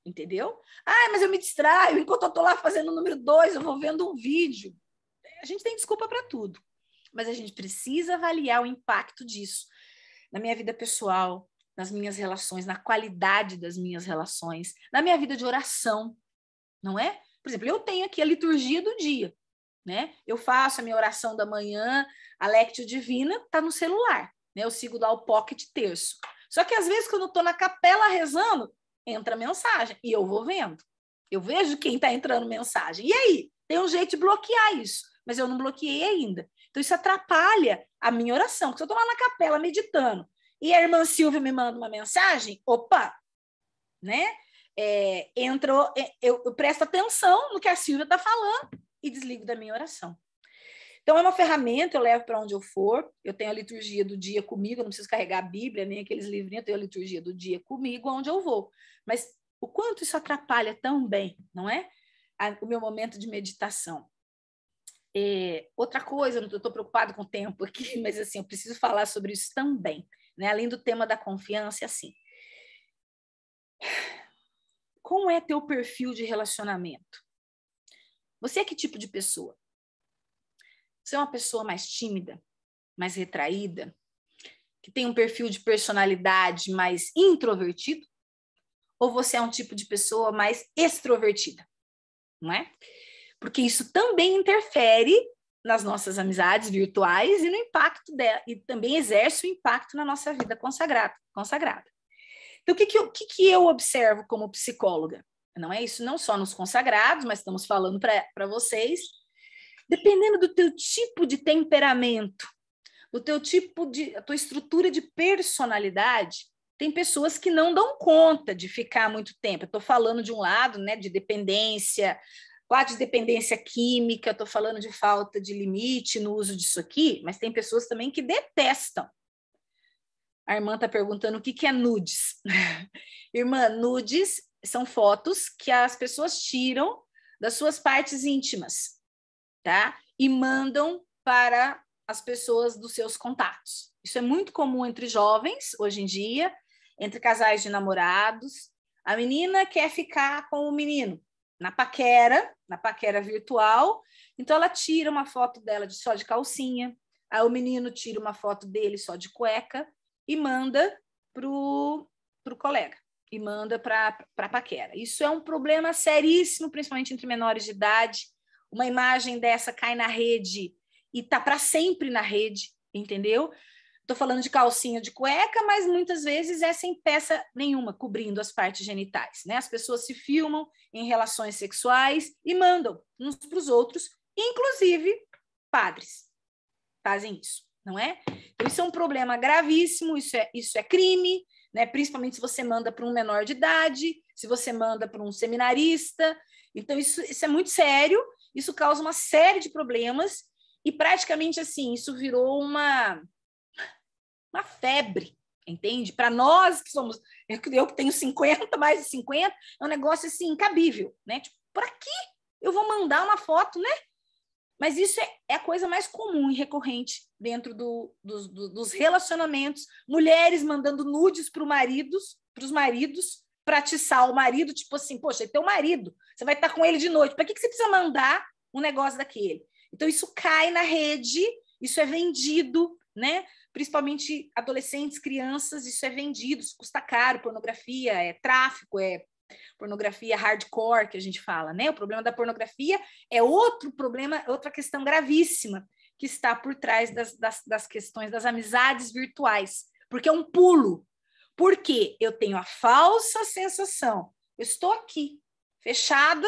Entendeu? Ah, mas eu me distraio, enquanto eu estou lá fazendo o número 2, eu vou vendo um vídeo. A gente tem desculpa para tudo, mas a gente precisa avaliar o impacto disso na minha vida pessoal, nas minhas relações, na qualidade das minhas relações, na minha vida de oração, não é? Por exemplo, eu tenho aqui a liturgia do dia, né? Eu faço a minha oração da manhã, a Lectio Divina está no celular, né? Eu sigo lá o Pocket Terço. Só que às vezes, quando eu estou na capela rezando, entra mensagem e eu vou vendo. Eu vejo quem está entrando mensagem. E aí? Tem um jeito de bloquear isso, mas eu não bloqueei ainda. Então, isso atrapalha a minha oração. Porque se eu estou lá na capela meditando e a irmã Silvia me manda uma mensagem, opa, né? Eu presto atenção no que a Silvia está falando e desligo da minha oração. Então, é uma ferramenta, eu levo para onde eu for, eu tenho a liturgia do dia comigo, eu não preciso carregar a Bíblia, nem aqueles livrinhos, eu tenho a liturgia do dia comigo, onde eu vou. Mas o quanto isso atrapalha também, não é? O meu momento de meditação. Outra coisa, eu estou preocupada com o tempo aqui, mas assim, eu preciso falar sobre isso também, né? Além do tema da confiança, assim. Como é teu perfil de relacionamento? Você é que tipo de pessoa? Você é uma pessoa mais tímida, mais retraída, que tem um perfil de personalidade mais introvertido? Ou você é um tipo de pessoa mais extrovertida? Não é? Porque isso também interfere nas nossas amizades virtuais e no impacto dela, e também exerce o impacto na nossa vida consagrada. Então, o que eu observo como psicóloga? Não é isso, não só nos consagrados, mas estamos falando para vocês. Dependendo do teu tipo de temperamento, do teu a tua estrutura de personalidade, tem pessoas que não dão conta de ficar muito tempo. Eu estou falando de um lado, né, de dependência, quase de dependência química, estou falando de falta de limite no uso disso aqui, mas tem pessoas também que detestam. A irmã está perguntando o que é nudes. Irmã, nudes são fotos que as pessoas tiram das suas partes íntimas, tá? E mandam para as pessoas dos seus contatos. Isso é muito comum entre jovens, hoje em dia, entre casais de namorados. A menina quer ficar com o menino na paquera virtual, então ela tira uma foto dela só de calcinha, aí o menino tira uma foto dele só de cueca e manda pro colega, e manda para a paquera. Isso é um problema seríssimo, principalmente entre menores de idade. Uma imagem dessa cai na rede e está para sempre na rede, entendeu? Estou falando de calcinha de cueca, mas muitas vezes é sem peça nenhuma cobrindo as partes genitais, né? As pessoas se filmam em relações sexuais e mandam uns para os outros, inclusive padres fazem isso, não é? Então, isso é um problema gravíssimo, isso é crime, né? Principalmente se você manda para um menor de idade, se você manda para um seminarista. Então, isso é muito sério. Isso causa uma série de problemas e praticamente assim, isso virou uma febre, entende? Para nós que somos, eu que tenho 50, mais de 50, é um negócio assim incabível, né? Tipo, para que eu vou mandar uma foto, né? Mas isso é a coisa mais comum e recorrente dentro dos relacionamentos. Mulheres mandando nudes para os maridos, para atiçar o marido, tipo assim, poxa, é teu marido, você vai estar com ele de noite, para que você precisa mandar um negócio daquele? Então, isso cai na rede, isso é vendido, né? Principalmente adolescentes, crianças, isso é vendido, isso custa caro, pornografia, é tráfico, é pornografia hardcore, que a gente fala, né? O problema da pornografia é outro problema, outra questão gravíssima que está por trás das questões das amizades virtuais, porque é um pulo. Porque eu tenho a falsa sensação, eu estou aqui, fechada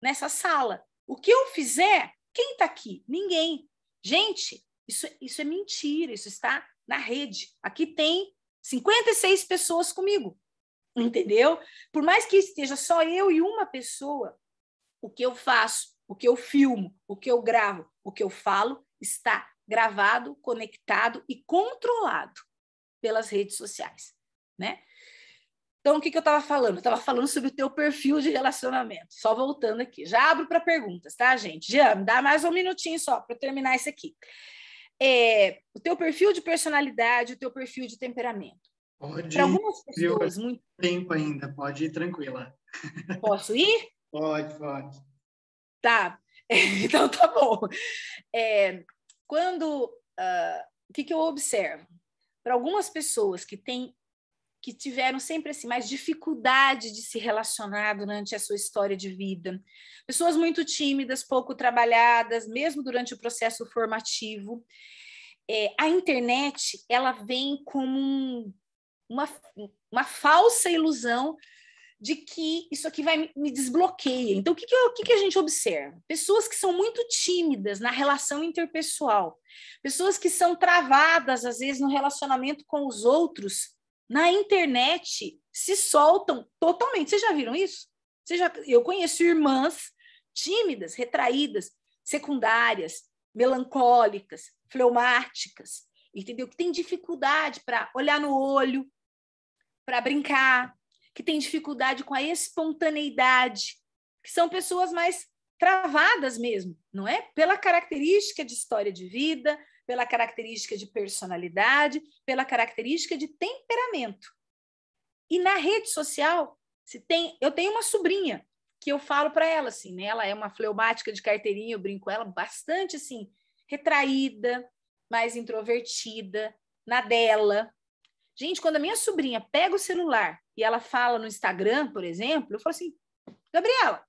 nessa sala. O que eu fizer, quem está aqui? Ninguém. Gente, isso é mentira, isso está na rede. Aqui tem 56 pessoas comigo, entendeu? Por mais que esteja só eu e uma pessoa, o que eu faço, o que eu filmo, o que eu gravo, o que eu falo, está gravado, conectado e controlado pelas redes sociais, né? Então, o que eu estava falando? Eu estava falando sobre o teu perfil de relacionamento. Só voltando aqui. Já abro para perguntas, tá, gente? Já me dá mais um minutinho só para terminar isso aqui. O teu perfil de personalidade, o teu perfil de temperamento. Pode para algumas pessoas, ir, muito tempo ainda, pode ir tranquila. Posso ir? Pode. Tá. Então tá bom. O que eu observo? Para algumas pessoas que tiveram sempre assim, mais dificuldade de se relacionar durante a sua história de vida, pessoas muito tímidas, pouco trabalhadas, mesmo durante o processo formativo, a internet ela vem como uma falsa ilusão de que isso aqui vai me desbloqueia. Então, o que a gente observa? Pessoas que são muito tímidas na relação interpessoal, pessoas que são travadas, às vezes, no relacionamento com os outros, na internet, se soltam totalmente. Vocês já viram isso? Eu conheço irmãs tímidas, retraídas, secundárias, melancólicas, fleumáticas, entendeu? Que tem dificuldade para olhar no olho, para brincar, que tem dificuldade com a espontaneidade, que são pessoas mais travadas mesmo, não é? Pela característica de história de vida, pela característica de personalidade, pela característica de temperamento. E na rede social, eu tenho uma sobrinha que eu falo para ela assim, né? Ela é uma fleumática de carteirinha, eu brinco com ela bastante assim, retraída, mais introvertida, na dela. Gente, quando a minha sobrinha pega o celular e ela fala no Instagram, por exemplo, eu falo assim, Gabriela,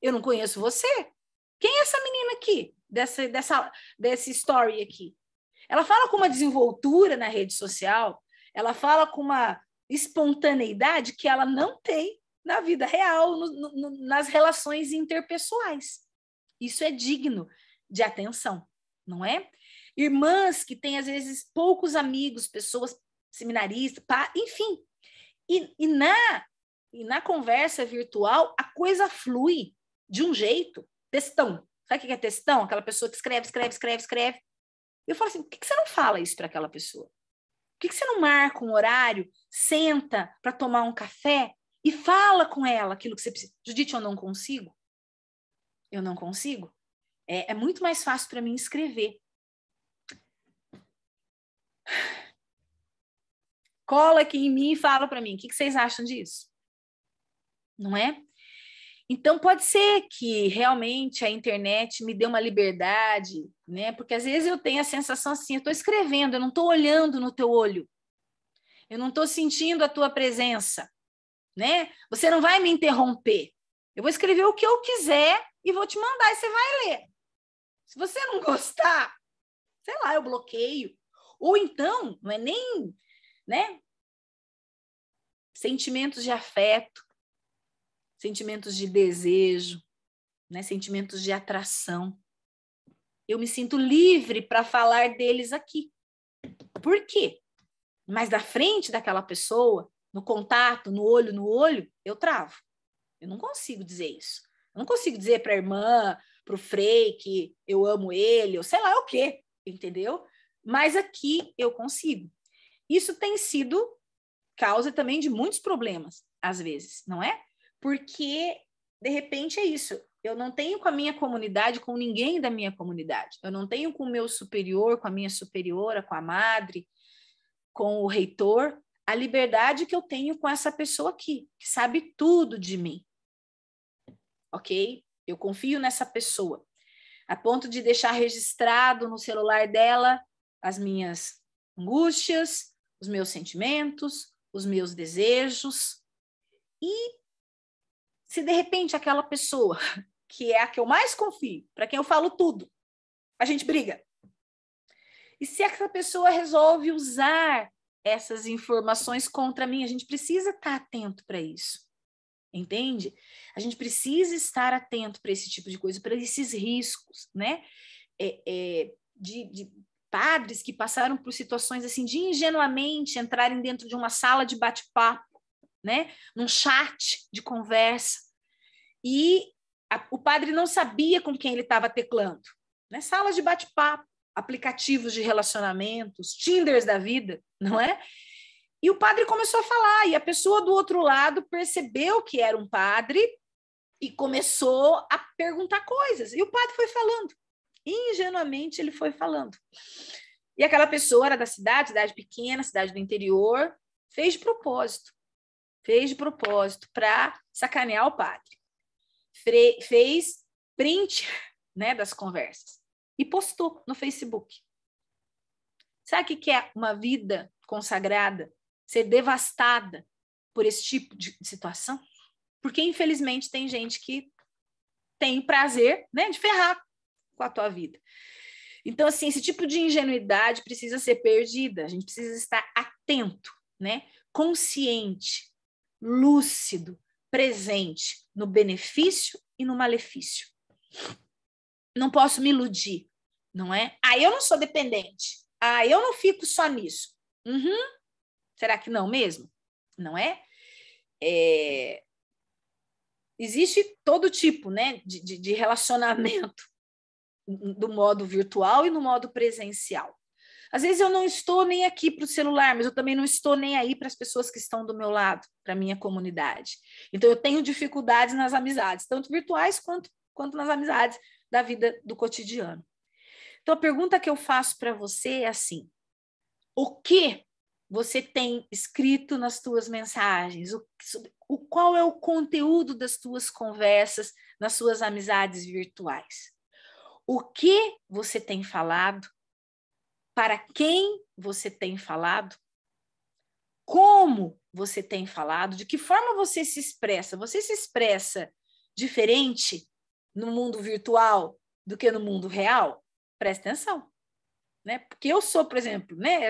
eu não conheço você. Quem é essa menina aqui, desse story aqui? Ela fala com uma desenvoltura na rede social, ela fala com uma espontaneidade que ela não tem na vida real, nas relações interpessoais. Isso é digno de atenção, não é? Irmãs que têm, às vezes, poucos amigos, pessoas seminaristas, enfim. E na conversa virtual, a coisa flui de um jeito, textão. Sabe o que é textão? Aquela pessoa que escreve. Eu falo assim, por que você não fala isso para aquela pessoa? Por que você não marca um horário, senta para tomar um café e fala com ela aquilo que você precisa? Judite, eu não consigo. Eu não consigo. É muito mais fácil para mim escrever. Cola aqui em mim e fala para mim, o que vocês acham disso? Não é? Então, pode ser que realmente a internet me dê uma liberdade, né? Porque às vezes eu tenho a sensação assim, eu estou escrevendo, eu não estou olhando no teu olho, eu não estou sentindo a tua presença, né? Você não vai me interromper. Eu vou escrever o que eu quiser e vou te mandar e você vai ler. Se você não gostar, sei lá, eu bloqueio. Ou então, não é nem, né? Sentimentos de afeto, sentimentos de desejo, né? Sentimentos de atração. Eu me sinto livre para falar deles aqui. Por quê? Mas da frente daquela pessoa, no contato, no olho, eu travo. Eu não consigo dizer isso. Eu não consigo dizer para a irmã, para o Frei que eu amo ele, ou sei lá o quê, entendeu? Mas aqui eu consigo. Isso tem sido causa também de muitos problemas, às vezes, não é? Porque, de repente, é isso. Eu não tenho com a minha comunidade, com ninguém da minha comunidade. Eu não tenho com o meu superior, com a minha superiora, com a madre, com o reitor, a liberdade que eu tenho com essa pessoa aqui, que sabe tudo de mim. Ok? Eu confio nessa pessoa, a ponto de deixar registrado no celular dela as minhas angústias, os meus sentimentos, os meus desejos. E se de repente aquela pessoa, que é a que eu mais confio, para quem eu falo tudo, a gente briga. E se essa pessoa resolve usar essas informações contra mim, a gente precisa estar atento para isso. Entende? A gente precisa estar atento para esse tipo de coisa, para esses riscos, né? De padres que passaram por situações assim, de ingenuamente entrarem dentro de uma sala de bate-papo, né? Num chat de conversa, e o padre não sabia com quem ele estava teclando, né? Salas de bate-papo, aplicativos de relacionamentos, Tinders da vida, não é? E o padre começou a falar, e a pessoa do outro lado percebeu que era um padre e começou a perguntar coisas. E o padre foi falando. Ingenuamente ele foi falando. E aquela pessoa era da cidade pequena, cidade do interior, fez de propósito para sacanear o padre. Fez print, né, das conversas e postou no Facebook. Sabe o que é uma vida consagrada ser devastada por esse tipo de situação? Porque, infelizmente, tem gente que tem prazer, né, de ferrar com a tua vida. Então, assim, esse tipo de ingenuidade precisa ser perdida. A gente precisa estar atento, né, consciente, lúcido, presente no benefício e no malefício. Não posso me iludir, não é? Eu não sou dependente. Eu não fico só nisso. Será que não mesmo? Não é? Existe todo tipo, né, de relacionamento do modo virtual e no modo presencial. Às vezes eu não estou nem aqui para o celular, mas eu também não estou nem aí para as pessoas que estão do meu lado, para a minha comunidade. Então eu tenho dificuldades nas amizades, tanto virtuais quanto nas amizades da vida do cotidiano. Então a pergunta que eu faço para você é assim: o que você tem escrito nas tuas mensagens? Qual é o conteúdo das tuas conversas nas suas amizades virtuais? O que você tem falado? Para quem você tem falado? Como você tem falado? De que forma você se expressa? Você se expressa diferente no mundo virtual do que no mundo real? Presta atenção, né? Porque eu sou, por exemplo, né?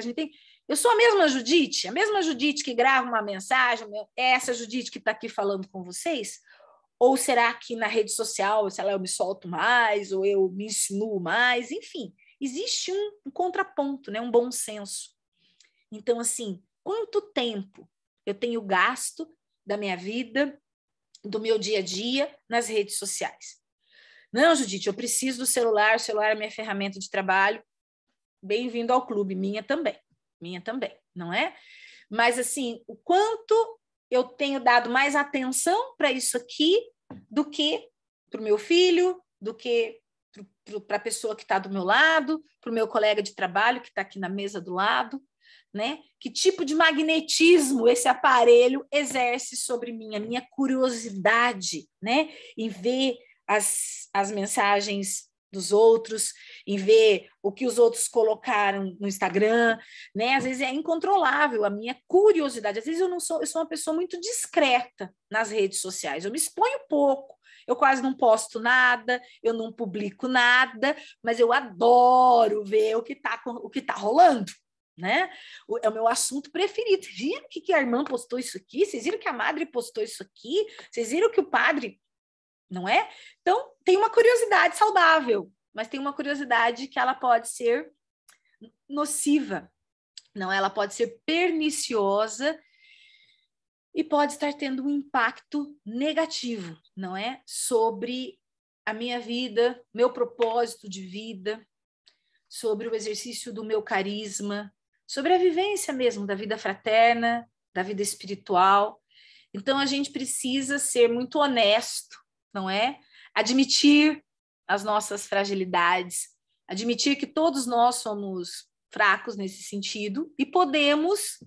Eu sou a mesma Judite que grava uma mensagem, é essa Judite que está aqui falando com vocês? Ou será que na rede social, sei lá, eu me solto mais, ou eu me insinuo mais? Enfim, existe um contraponto, né? Um bom senso. Então, assim, quanto tempo eu tenho gasto da minha vida, do meu dia a dia, nas redes sociais? Não, Judite, eu preciso do celular, o celular é minha ferramenta de trabalho. Bem-vindo ao clube, minha também, não é? Mas, assim, o quanto eu tenho dado mais atenção para isso aqui do que para o meu filho, do que para a pessoa que está do meu lado, para o meu colega de trabalho que está aqui na mesa do lado, né? Que tipo de magnetismo esse aparelho exerce sobre mim, a minha curiosidade, né? Em ver as mensagens dos outros, em ver o que os outros colocaram no Instagram, né? Às vezes é incontrolável a minha curiosidade. Às vezes eu sou uma pessoa muito discreta nas redes sociais. Eu me exponho pouco, eu quase não posto nada, eu não publico nada, mas eu adoro ver o que tá rolando, né? É o meu assunto preferido. Vocês viram que a irmã postou isso aqui? Vocês viram que a madre postou isso aqui? Vocês viram que o padre... Não é? Então, tem uma curiosidade saudável, mas tem uma curiosidade que ela pode ser nociva, não? Ela pode ser perniciosa e pode estar tendo um impacto negativo, não é? Sobre a minha vida, meu propósito de vida, sobre o exercício do meu carisma, sobre a vivência mesmo da vida fraterna, da vida espiritual. Então, a gente precisa ser muito honesto, não é? admitir as nossas fragilidades, admitir que todos nós somos fracos nesse sentido e podemos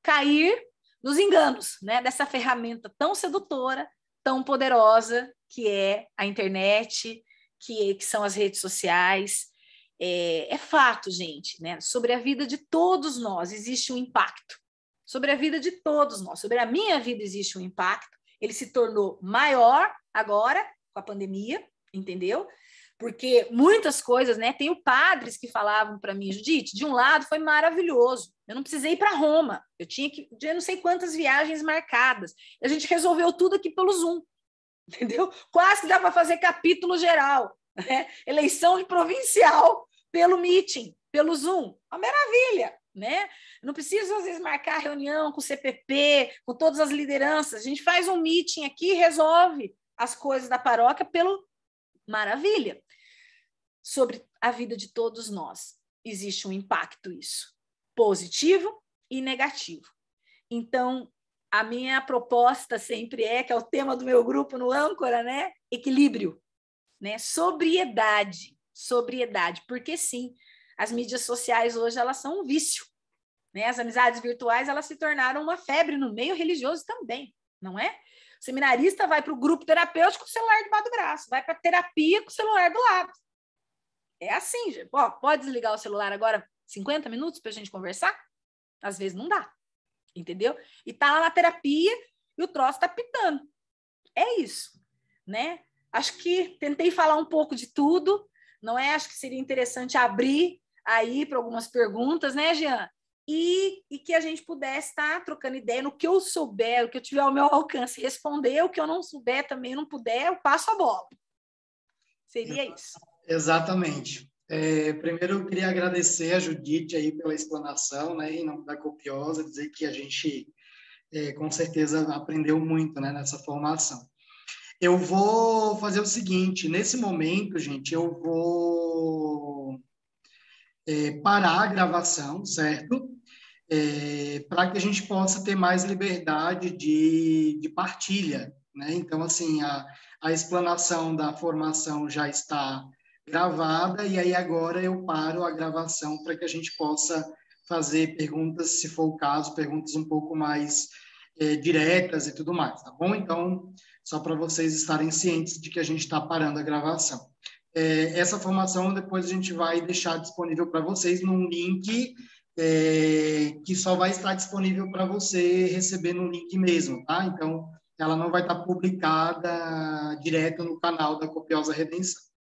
cair nos enganos, né, dessa ferramenta tão sedutora, tão poderosa que é a internet, que são as redes sociais. É fato, gente, né? Sobre a vida de todos nós existe um impacto. Sobre a vida de todos nós, sobre a minha vida existe um impacto. Ele se tornou maior agora com a pandemia, entendeu? Porque muitas coisas, né? Tenho padres que falavam para mim, Judite, de um lado foi maravilhoso, eu não precisei ir para Roma, eu tinha não sei quantas viagens marcadas, a gente resolveu tudo aqui pelo Zoom, entendeu? Quase que dá para fazer capítulo geral, né? Eleição de provincial pelo meeting, pelo Zoom, uma maravilha, né? Não preciso às vezes marcar reunião com o CPP, com todas as lideranças, a gente faz um meeting aqui e resolve as coisas da paróquia pelo maravilha. Sobre a vida de todos nós existe um impacto, isso, positivo e negativo. Então, a minha proposta sempre que é o tema do meu grupo no Âncora, né? Equilíbrio, né? Sobriedade, porque sim, as mídias sociais hoje elas são um vício, né? As amizades virtuais elas se tornaram uma febre no meio religioso também, não é? O seminarista vai para o grupo terapêutico com o celular debaixo do braço, vai para a terapia com o celular do lado. É assim, gente. Pode desligar o celular agora 50 minutos para a gente conversar? Às vezes não dá, entendeu? E tá lá na terapia e o troço tá pitando. É isso, né? Acho que tentei falar um pouco de tudo, não é? Acho que seria interessante abrir aí para algumas perguntas, né, Jean? E que a gente pudesse estar trocando ideia no que eu souber, o que eu tiver ao meu alcance, responder, o que eu não souber também, não puder, eu passo a bola. Seria isso. Exatamente. Primeiro, eu queria agradecer a Judite aí pela explanação, né, em nome da Copiosa, dizer que a gente, com certeza, aprendeu muito, né, nessa formação. Eu vou fazer o seguinte, nesse momento, gente, eu vou parar a gravação, certo? Para que a gente possa ter mais liberdade de partilha, né? Então, assim, a explanação da formação já está gravada, e aí agora eu paro a gravação para que a gente possa fazer perguntas, se for o caso, perguntas um pouco mais diretas e tudo mais, tá bom? Então, só para vocês estarem cientes de que a gente está parando a gravação. Essa formação depois a gente vai deixar disponível para vocês num link que só vai estar disponível para você receber no link mesmo, tá? Então, ela não vai estar publicada direto no canal da Copiosa Redenção.